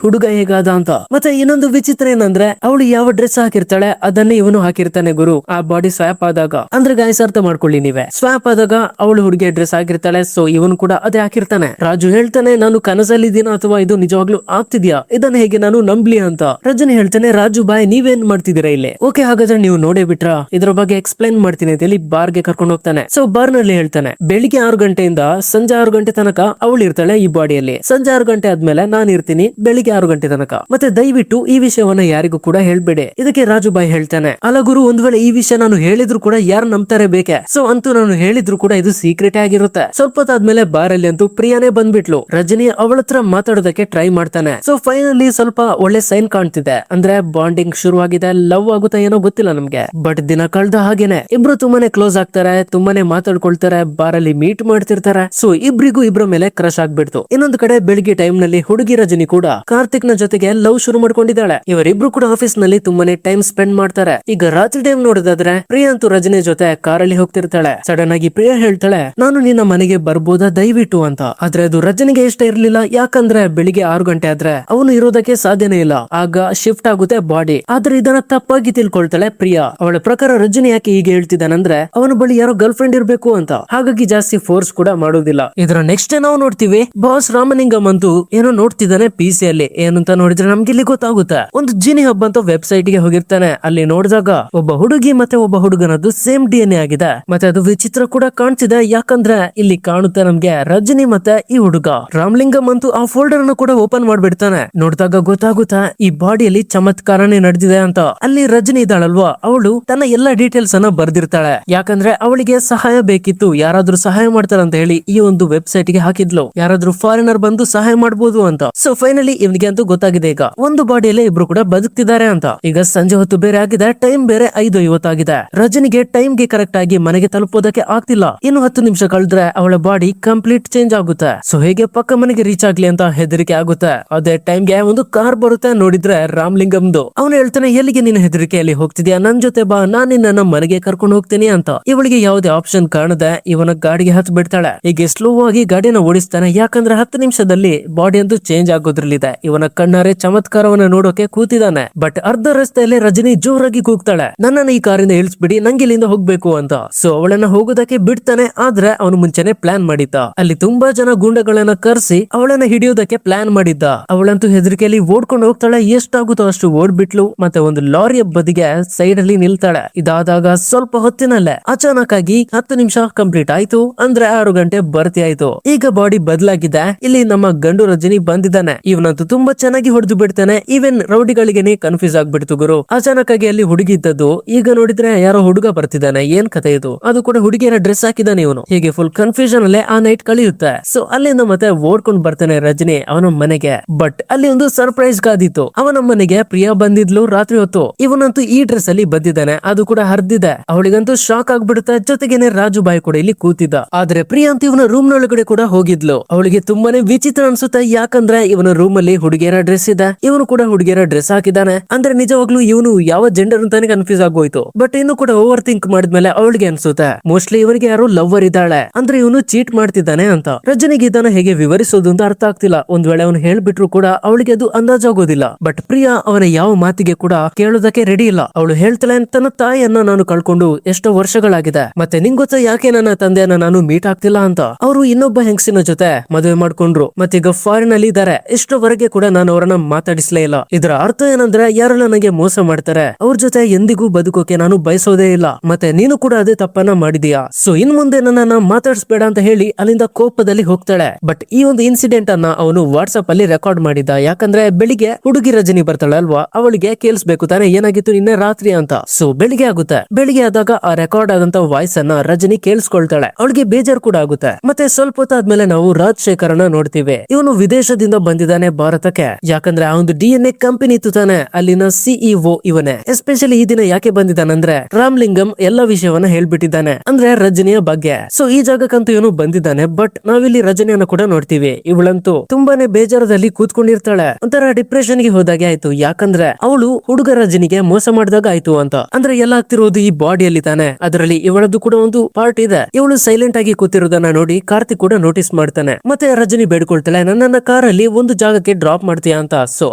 ಹುಡುಗ ಹೇಗಾದ ಅಂತ. ಮತ್ತೆ ಇನ್ನೊಂದು ವಿಚಿತ್ರ ಏನಂದ್ರೆ ಅವಳು ಯಾವ ಡ್ರೆಸ್ ಹಾಕಿರ್ತಾಳೆ ಅದನ್ನೇ ಇವನು ಹಾಕಿರ್ತಾನೆ ಗುರು. ಆ ಬಾಡಿ ಸ್ವಾಪ್ ಆದಾಗ, ಅಂದ್ರೆ ಗಾಯ್ಸ್ ಅರ್ಥ ಮಾಡ್ಕೊಳ್ಳಿ ನೀವೇ, ಸ್ವಾಪ್ ಆದಾಗ ಅವಳು ಹುಡುಗಿಯ ಡ್ರೆಸ್ ಹಾಕಿರ್ತಾಳೆ. ಸೊ ಇವನು ಕೂಡ ಅದೇ ಹಾಕಿರ್ತಾನೆ. ರಾಜು ಹೇಳ್ತಾನೆ, ನಾನು ಕನಸಲ್ಲಿದ್ದೀನ ಅಥವಾ ಇದು ನಿಜವಾಗ್ಲೂ ಆಗ್ತಿದ್ಯಾ, ಇದನ್ನ ಹೇಗೆ ನಾನು ನಂಬ್ಲಿ ಅಂತ. ರಜನಿ ಹೇಳ್ತಾನೆ, ರಾಜು ಬಾಯ್ ನೀವೇನ್ ಮಾಡ್ತಿದ್ದೀರಾ ಇಲ್ಲಿ? ಓಕೆ ಹಾಗಾದ್ರೆ ನೀವು ನೋಡೇ ಬಿಟ್ರ, ಇದ್ರ ಬಗ್ಗೆ ಎಕ್ಸ್ಪ್ಲೈನ್ ಮಾಡ್ತೀನಿ ಅಂತ ಹೇಳಿ ಬಾರ್ಗೆ ಕರ್ಕೊಂಡು ಹೋಗ್ತಾನೆ. ಸೊ ಬಾರ್ ನಲ್ಲಿ ಹೇಳ್ತಾನೆ, ಬೆಳಿಗ್ಗೆ 6 ಗಂಟೆಯಿಂದ ಸಂಜೆ 6 ಗಂಟೆ ತನಕ ಅವಳು ಇರ್ತಾಳೆ ಈ ಬಾಡಿಯಲ್ಲಿ. ಸಂಜೆ 6 ಗಂಟೆ ಆದ್ಮೇಲೆ ನಾನು ಇರ್ತೀನಿ ಬೆಳಿಗ್ಗೆ 6 ಗಂಟೆ ತನಕ. ಮತ್ತೆ ದಯವಿಟ್ಟು ಈ ವಿಷಯವನ್ನ ಯಾರಿಗೂ ಕೂಡ ಹೇಳ್ಬೇಡಿ. ಇದಕ್ಕೆ ರಾಜು ಬಾಯ್ ಹೇಳ್ತಾನೆ, ಅಲ್ಲ ಗುರು, ಒಂದ್ ವೇಳೆ ಈ ವಿಷಯ ನಾನು ಹೇಳಿದ್ರು ಕೂಡ ಯಾರು ನಂಬ್ತಾರೆ ಬೇಕೆ. ಸೊ ಅಂತೂ ನಾನು ಹೇಳಿದ್ರು ಕೂಡ ಇದು ಸೀಕ್ರೆಟ್ ಆಗಿರುತ್ತೆ. ಸ್ವಲ್ಪ ಹೊತ್ತಾದ್ಮೇಲೆ ಬಾರಲ್ಲಿ ಅಂತೂ ಪ್ರಿಯಾನೇ ಬಂದ್ಬಿಟ್ಲು. ರಜನಿ ಅವಳ ಹತ್ರ ಮಾತಾಡೋದಕ್ಕೆ ಟ್ರೈ ಮಾಡ್ತಾನೆ. ಸೊ ಫೈನಲಿ ಸ್ವಲ್ಪ ಒಳ್ಳೆ ಸೈನ್ ಕಾಣ್ತಿದೆ, ಅಂದ್ರೆ ಬಾಂಡಿಂಗ್ ಶುರುವಾಗಿದೆ, ಲವ್ ಆಗುತ್ತಾ ಏನೋ ಗೊತ್ತಿಲ್ಲ ನಮ್ಗೆ. ಬಟ್ ದಿನ ಕಳೆದ ಹಾಗೇನೆ ಇಬ್ರು ತುಂಬಾನೇ ಕ್ಲೋಸ್ ಆಗ್ತಾರೆ, ತುಂಬಾನೇ ಮಾತಾಡ್ಕೊಳ್ತಾರೆ, ಬಾರಲ್ಲಿ ಮೀಟ್ ಮಾಡ್ತಿರ್ತಾರೆ. ಸೊ ಇಬ್ರಿಗೂ ಇಬ್ರ ಮೇಲೆ ಕ್ರಶ್ ಆಗ್ಬಿಡ್ತು. ಇನ್ನೊಂದು ಕಡೆ ಬೆಳಿಗ್ಗೆ ಟೈಮ್ ನಲ್ಲಿ ಹುಡುಗಿ ರಜನಿ ಕೂಡ ಕಾರ್ತಿಕ್ ನ ಜೊತೆಗೆ ಲವ್ ಶುರು ಮಾಡ್ಕೊಂಡಿದ್ದಾಳೆ. ಇವರಿಬ್ರು ಕೂಡ ಆಫೀಸ್ ನಲ್ಲಿ ತುಂಬಾನೇ ಟೈಮ್ ಸ್ಪೆಂಡ್ ಮಾಡ್ತಾರೆ. ಈಗ ರಾತ್ರಿ ಟೈಮ್ ನೋಡೋದಾದ್ರೆ ಪ್ರಿಯಾ ಅಂತೂ ರಜನಿ ಜೊತೆ ಕಾರಲ್ಲಿ ಹೋಗ್ತಿರ್ತಾಳೆ. ಸಡನ್ ಆಗಿ ಪ್ರಿಯಾ ಹೇಳ್ತಾಳೆ, ನಾನು ನಿನ್ನ ಮನೆಗೆ ಬರ್ಬೋದಾ ದಯವಿಟ್ಟು ಅಂತ. ಆದ್ರೆ ಅದು ರಜನಿಗೆ ಇಷ್ಟ ಇರ್ಲಿಲ್ಲ. ಯಾಕಂದ್ರೆ ಬೆಳಿಗ್ಗೆ 6 ಗಂಟೆ ಆದ್ರೆ ಅವನು ಇರೋದಕ್ಕೆ ಸಾಧ್ಯನೇ ಇಲ್ಲ, ಆಗ ಶಿಫ್ಟ್ ಆಗುತ್ತೆ ಬಾಡಿ. ಆದ್ರೆ ಇದನ್ನ ತಪ್ಪಾಗಿ ತಿಳ್ಕೊಳ್ತಾಳೆ ಪ್ರಿಯಾ. ಅವಳ ಪ್ರಕಾರ ರಜನಿ ಯಾಕೆ ಹೀಗೆ ಹೇಳ್ತಿದ್ದಾನಂದ್ರೆ ಅವನ ಬಳಿ ಯಾರೋ ಗರ್ಲ್ ಫ್ರೆಂಡ್ ಇರ್ಬೇಕು ಅಂತ. ಹಾಗಾಗಿ ಜಾಸ್ತಿ ಫೋರ್ಸ್ ಕೂಡ ಮಾಡೋದಿಲ್ಲ. ಇದರ ನೆಕ್ಸ್ಟ್ ನಾವು ನೋಡ್ತೀವಿ, ಬಾಸ್ ರಾಮಲಿಂಗಂ ಅಂತೂ ಏನೋ ನೋಡ್ತಿದ್ದಾನೆ PC ಅಲ್ಲಿ. ಏನಂತ ನೋಡಿದ್ರೆ ನಮ್ಗೆ ಇಲ್ಲಿ ಗೊತ್ತಾಗುತ್ತೆ, ಒಂದು ಜಿನಿ ಹಬ್ ಅಂತ ವೆಬ್ಸೈಟ್ ಗೆ ಹೋಗಿರ್ತಾನೆ. ಅಲ್ಲಿ ನೋಡಿದಾಗ ಒಬ್ಬ ಹುಡುಗಿ ಮತ್ತೆ ಒಬ್ಬ ಹುಡುಗನದ್ದು ಸೇಮ್ DNA ಆಗಿದೆ. ಮತ್ತೆ ಅದು ವಿಚಿತ್ರ ಕೂಡ ಕಾಣ್ತಿದೆ, ಯಾಕಂದ್ರೆ ಇಲ್ಲಿ ಕಾಣುತ್ತೆ ನಮ್ಗೆ ರಜನಿ ಮತ್ತೆ ಈ ಹುಡುಗ. ರಾಮಲಿಂಗಂ ಅಂತೂ ಆ ಫೋಲ್ಡರ್ ಅನ್ನು ಕೂಡ ಓಪನ್ ಮಾಡ್ಬಿಡ್ತಾನೆ. ನೋಡಿದಾಗ ಗೊತ್ತಾಗುತ್ತಾ ಈ ಬಾಡಿಯಲ್ಲಿ ಚಮತ್ಕಾರನೇ ನಡೆದಿದೆ ಅಂತ. ಅಲ್ಲಿ ರಜನಿ ಇದ್ದಾಳಲ್ವಾ, ಅವಳು ತನ್ನ ಎಲ್ಲಾ ಡೀಟೇಲ್ಸ್ ಅನ್ನ ಬರ್ದಿರ್ತಾಳೆ. ಯಾಕಂದ್ರೆ ಅವಳಿಗೆ ಸಹಾಯ ಬೇಕಿತ್ತು, ಯಾರಾದ್ರೂ ಸಹಾಯ ಮಾಡ್ತಾರಂತ ಹೇಳಿ ಈ ಒಂದು ವೆಬ್ಸೈಟ್ ಗೆ ಹಾಕಿದ್ಲು, ಯಾರಾದ್ರೂ ಫಾರಿನರ್ ಬಂದು ಸಹಾಯ ಮಾಡಬಹುದು ಅಂತ. ಸೊ ಫೈನಲಿ ಇವನಿಗೆ ಅಂತೂ ಗೊತ್ತಾಗಿದೆ, ಈಗ ಒಂದು ಬಾಡಿಯಲ್ಲಿ ಇಬ್ರು ಕೂಡ ಬದುಕ್ತಿದ್ದಾರೆ ಅಂತ. ಈಗ ಸಂಜೆ ಹೊತ್ತು ಬೇರೆ ಆಗಿದೆ, ಟೈಮ್ ಬೇರೆ 5:50 ಆಗಿದೆ. ರಜನಿಗೆ ಟೈಮ್ ಗೆ ಕರೆಕ್ಟ್ ಆಗಿ ಮನೆಗೆ ತಲುಪೋದಕ್ಕೆ ಆಗ್ತಿಲ್ಲ. ಇನ್ನು 10 ನಿಮಿಷ ಕಳೆದ್ರೆ ಅವಳ ಬಾಡಿ ಕಂಪ್ಲೀಟ್ ಚೇಂಜ್ ಆಗುತ್ತೆ. ಸೊ ಹೇಗೆ ಪಕ್ಕ ಮನೆಗೆ ರೀಚ್ ಆಗ್ಲಿ ಅಂತ ಹೆದರಿಕೆ ಆಗುತ್ತೆ. ಅದೇ ಟೈಮ್ ಗೆ ಒಂದು ಕಾರ್ ಬರುತ್ತೆ. ನೋಡಿದ್ರೆ ರಾಮಲಿಂಗಂದು. ಅವನು ಹೇಳ್ತಾನೆ, ಎಲ್ಲಿಗೆ ನೀನು ಹೆದರಿಕೆಯಲ್ಲಿ ಹೋಗ್ತಿದ್ಯಾ, ನನ್ ಜೊತೆ ಬಾ, ನಾನ್ ನಿನ್ನ ಮನೆಗೆ ಕರ್ಕೊಂಡು ಹೋಗ್ತೀನಿ ಅಂತ. ಇವಳಿಗೆ ಯಾವುದೇ ಆಪ್ಷನ್ ಕಾಣದೆ ಇವನ ಗಾಡಿಗೆ ಹತ್ತು ಬಿಡ್ತಾಳೆ. ಹೀಗೆ ಸ್ಲೋ ಆಗಿ ಗಾಡಿನ ಓಡಿಸ್ತಾನೆ. ಯಾಕಂದ್ರೆ 10 ನಿಮಿಷದಲ್ಲಿ ಬಾಡಿ ಅಂತೂ ಚೇಂಜ್ ಆಗೋದ್ರಲ್ಲಿದೆ. ಇವನ ಕಣ್ಣಾರೆ ಚಮತ್ಕಾರವನ್ನ ನೋಡೋಕೆ ಕೂತಿದ್ದಾನೆ. ಬಟ್ ಅರ್ಧ ರಸ್ತೆಯಲ್ಲಿ ರಜನಿ ಜೋರಾಗಿ ಕೂಗ್ತಾಳೆ, ನನ್ನನ್ನ ಈ ಕಾರಿಂದ ಇಳಿಸ್ಬಿಡಿ, ನಂಗೆ ಇಲ್ಲಿಂದ ಹೋಗ್ಬೇಕು ಅಂತ. ಸೊ ಅವಳನ್ನ ಹೋಗೋದಕ್ಕೆ ಬಿಡ್ತಾನೆ. ಆದ್ರೆ ಅವನು ಮುಂಚೆನೆ ಪ್ಲಾನ್ ಮಾಡಿದ್ದ. ಅಲ್ಲಿ ತುಂಬಾ ಜನ ಗೂಂಡಗಳನ್ನ ಕರೆಸಿ ಅವಳನ್ನ ಹಿಡಿಯೋದಕ್ಕೆ ಪ್ಲಾನ್ ಮಾಡಿದ್ದ. ಅವಳಂತೂ ಹೆದರಿಕೆಯಲ್ಲಿ ಓಡ್ಕೊಂಡು ಹೋಗ್ತಾಳೆ. ಎಷ್ಟಾಗುತ್ತೋ ಅಷ್ಟು ಓಡ್ಬಿಟ್ಲು. ಮತ್ತೆ ಒಂದು ಲಾರಿಯ ಬದಿಗೆ ಸೈಡ್ ಅಲ್ಲಿ ನಿಲ್ತಾಳೆ. ಇದಾದಾಗ ಸ್ವಲ್ಪ ಹೊತ್ತಿನಲ್ಲೇ ಅಚಾನಕ್ ಆಗಿ 10 ನಿಮಿಷ ಕಂಪ್ಲೀಟ್ ಆಯ್ತು, ಅಂದ್ರೆ 6 ಗಂಟೆ ಬರ್ತಿ ಆಯ್ತು. ಈಗ ಬಾಡಿ ಬದಲಾಗಿದೆ. ಇಲ್ಲಿ ನಮ್ಮ ಗಂಡು ರಜನಿ ಬಂದಿದ್ದಾನೆ. ಇವನಂತೂ ತುಂಬಾ ಚೆನ್ನಾಗಿ ಹೊಡೆದು ಬಿಡ್ತಾನೆ. ಈವನ್ ರೌಡಿಗಳಿಗೆ ಕನ್ಫ್ಯೂಸ್ ಆಗ್ಬಿಡ್ತು ಗುರು. ಅಚಾನಕ್ ಆಗಿ ಅಲ್ಲಿ ಹುಡುಗಿ ಇದ್ದದ್ದು ಈಗ ನೋಡಿದ್ರೆ ಯಾರೋ ಹುಡುಗ ಬರ್ತಿದ್ದಾನೆ, ಏನ್ ಕಥೆ ಇದು, ಅದು ಕೂಡ ಹುಡುಗಿಯರ ಡ್ರೆಸ್ ಹಾಕಿದ್ದಾನೆ ಇವನು. ಹೀಗೆ ಫುಲ್ ಕನ್ಫ್ಯೂಷನ್ ಅಲ್ಲೇ ಆ ನೈಟ್ ಕಳೆಯುತ್ತೆ. ಸೊ ಅಲ್ಲಿಂದ ಮತ್ತೆ ಓಡ್ಕೊಂಡ್ ಬರ್ತಾನೆ ರಜನಿ ಅವನ ಮನೆಗೆ. ಬಟ್ ಅಲ್ಲಿ ಒಂದು ಸರ್ಪ್ರೈಸ್ ಕಾದಿತ್ತು. ಅವನ ಮನೆಗೆ ಪ್ರಿಯಾ ಬಂದಿದ್ಲು ರಾತ್ರಿ ಹೊತ್ತು. ಇವನಂತೂ ಈ ಡ್ರೆಸ್ ಅಲ್ಲಿ ಬಂದಿದ್ದಾನೆ, ಅದು ಕೂಡ ಹರಿದಿದೆ. ಅವಳಿಗಂತೂ ಶಾಕ್ ಆಗ್ಬಿಡುತ್ತೆ. ಜೊತೆಗೇನೆ ರಾಜು ಬಾಯಿ ಕೂಡ ಇಲ್ಲಿ ಕೂತಿದ್ದ. ಆದ್ರೆ ಪ್ರಿಯಾ ಅಂತ ಇವನ ರೂಮ್ ನೊಳಗಡೆ ಕೂಡ ಹೋಗಿದ್ಲು. ಅವಳಿಗೆ ತುಂಬಾನೇ ವಿಚಿತ್ರ ಅನ್ಸುತ್ತೆ, ಯಾಕಂದ್ರೆ ಇವನ ರೂಮ್ ಅಲ್ಲಿ ಹುಡುಗಿಯರ ಡ್ರೆಸ್ ಇದೆ, ಇವನು ಕೂಡ ಹುಡುಗಿಯರ ಡ್ರೆಸ್ ಹಾಕಿದ್ದಾನೆ. ಅಂದ್ರೆ ನಿಜವಾಗ್ಲೂ ಇವನು ಯಾವ ಜೆಂಡರ್ ಅಂತಾನೆ ಕನ್ಫ್ಯೂಸ್ ಆಗೋಯ್ತು. ಬಟ್ ಇನ್ನು ಕೂಡ ಓವರ್ ಥಿಂಕ್ ಮಾಡಿದ್ಮೇಲೆ ಅವಳಿಗೆ ಅನ್ಸುತ್ತೆ ಮೋಸ್ಟ್ಲಿ ಇವನಿಗೆ ಯಾರು ಲವರ್ ಇದ್ದಾಳೆ, ಅಂದ್ರೆ ಇವನು ಚೀಟ್ ಮಾಡ್ತಿದ್ದಾನೆ ಅಂತ. ರಜನಿಗೆ ಇದನ್ನ ಹೇಗೆ ವಿವರಿಸೋದು ಅಂತ ಅರ್ಥ ಆಗ್ತಿಲ್ಲ. ಒಂದ್ ವೇಳೆ ಅವನು ಹೇಳ್ಬಿಟ್ರು ಕೂಡ ಅವಳಿಗೆ ಅದು ಅಂದಾಜಾಗೋದಿಲ್ಲ. ಬಟ್ ಪ್ರಿಯಾ ಅವನ ಯಾವ ಮಾತಿಗೆ ಕೂಡ ಕೇಳೋದಕ್ಕೆ ರೆಡಿ ಇಲ್ಲ. ಅವಳು ಹೇಳ್ತಾಳೆ, ತನ್ನ ತಾಯಿಯನ್ನ ನಾನು ಕಳ್ಕೊಂಡು ಎಷ್ಟೋ ವರ್ಷಗಳಾಗಿದೆ, ಮತ್ತೆ ನಿಂಗ್ ಗೊತ್ತಾ ಯಾಕೆ ನನ್ನ ತಂದೆಯನ್ನ ನಾನು ಮೀಟ್ ಆಗ್ತಿಲ್ಲ ಅಂತ. ಅವರು ಇನ್ನೊಬ್ಬ ಹೆಂಗಸಿನ ಜೊತೆ ಮದುವೆ ಮಾಡ್ಕೊಂಡ್ರು, ಮತ್ತೀಗ ಫಾರಿನ್ ಅಲ್ಲಿ ಇದ್ದಾರೆ. ಇಷ್ಟವರೆಗೆ ಕೂಡ ನಾನು ಅವರನ್ನ ಮಾತಾಡಿಸ್ಲೇ ಇಲ್ಲ. ಇದರ ಅರ್ಥ ಏನಂದ್ರೆ ಯಾರೆಲ್ಲ ನನಗೆ ಮೋಸ ಮಾಡ್ತಾರೆ ಅವ್ರ ಜೊತೆ ಎಂದಿಗೂ ಬದುಕೋಕೆ ನಾನು ಬಯಸೋದೇ ಇಲ್ಲ, ಮತ್ತೆ ನೀನು ಕೂಡ ಅದೇ ತಪ್ಪನ್ನ ಮಾಡಿದೀಯಾ. ಸೊ ಇನ್ ಮುಂದೆ ನನ್ನನ್ನ ಮಾತಾಡಿಸ್ಬೇಡ ಅಂತ ಹೇಳಿ ಅಲ್ಲಿಂದ ಕೋಪದಲ್ಲಿ ಹೋಗ್ತಾಳೆ. ಬಟ್ ಈ ಒಂದು ಇನ್ಸಿಡೆಂಟ್ ಅನ್ನ ಅವನು ವಾಟ್ಸ್ಆಪ್ ಅಲ್ಲಿ ರೆಕಾರ್ಡ್ ಮಾಡಿದ್ದ. ಯಾಕಂದ್ರೆ ಬೆಳಿಗ್ಗೆ ಹುಡುಗಿ ರಜನಿ ಬರ್ತಾಳೆ ಅಲ್ವಾ, ಅವಳಿಗೆ ಕೇಳಿಸ್ಬೇಕು ತಾನೆ ಏನಾಗಿತ್ತು ನಿನ್ನೆ ರಾತ್ರಿ ಅಂತ. ಸೊ ಬೆಳಿಗ್ಗೆ ಆಗುತ್ತೆ. ಬೆಳಿಗ್ಗೆ ಆದಾಗ ಆ ರೆಕಾರ್ಡ್ ಆದಂತ ವಾಯ್ಸ್ ಅನ್ನ ರಜನಿ ಕೇಳಿಸ್ಕೊಳ್ತಾಳೆ. ಅವಳಿಗೆ ಬೇಜಾರು ಕೂಡ ಆಗುತ್ತೆ. ಮತ್ತೆ ಸ್ವಲ್ಪ ಹೊತ್ತಾದ್ಮೇಲೆ ನಾವು ರಾಜಶೇಖರನ ನೋಡ್ತೀವಿ. ಇವನು ವಿದೇಶದಿಂದ ಬಂದಿದ್ದಾನೆ ಭಾರತಕ್ಕೆ. ಯಾಕಂದ್ರೆ ಆ ಒಂದು DNA ಕಂಪನಿ ಇತ್ತು ತಾನೆ, ಅಲ್ಲಿನ CEO ಇವನೇ. ಎಸ್ಪೆಷಲಿ ಈ ದಿನ ಯಾಕೆ ಬಂದಿದ್ದಾನಂದ್ರೆ ರಾಮ್ಲಿಂಗಂ ಎಲ್ಲ ವಿಷಯವನ್ನ ಹೇಳ್ಬಿಟ್ಟಿದ್ದಾನೆ, ಅಂದ್ರೆ ರಜನಿಯ ಬಗ್ಗೆ. ಸೊ ಈ ಜಾಗಕ್ಕಂತೂ ಇವನು ಬಂದಿದ್ದಾನೆ. ಬಟ್ ನಾವಿಲ್ಲಿ ರಜನಿಯನ್ನ ಕೂಡ ನೋಡ್ತೀವಿ. ಇವಳಂತೂ ತುಂಬಾನೇ ಬೇಜಾರದಲ್ಲಿ ಕೂತ್ಕೊಂಡಿರ್ತಾಳೆ. ಒಂಥರ ಡಿಪ್ರೆಷನ್ ಗೆ ಹೋದಾಗೆ ಆಯ್ತು. ಯಾಕಂದ್ರೆ ಅವಳು ಹುಡುಗ ರಜನಿಗೆ ಮೋಸ ಮಾಡಿದಾಗ ಆಯ್ತು ಅಂತ. ಅಂದ್ರೆ ಎಲ್ಲ ಆಗ್ತಿರೋದು ಈ ಬಾಡಿಯಲ್ಲಿ ತಾನೆ, ಅದರಲ್ಲಿ ಇವಳದ್ದು ಕೂಡ ಒಂದು ಪಾರ್ಟ್ ಇದೆ. ಇವಳು ಸೈಲೆಂಟ್ ಆಗಿ ಕೂತಿರೋದನ್ನ ನೋಡಿ ಕಾರ್ತಿಕ್ ಕೂಡ ನೋಟಿಸ್ ಮಾಡ್ತಾನೆ. ಮತ್ತೆ ರಜನಿ ಬೇಡ್ಕೊಳ್ತಾಳೆ, ನನ್ನನ್ನ ಕಾರಲ್ಲಿ ಒಂದು ಜಾಗಕ್ಕೆ ಡ್ರಾಪ್ ಮಾಡ್ತೀಯಾ ಅಂತ. ಸೊ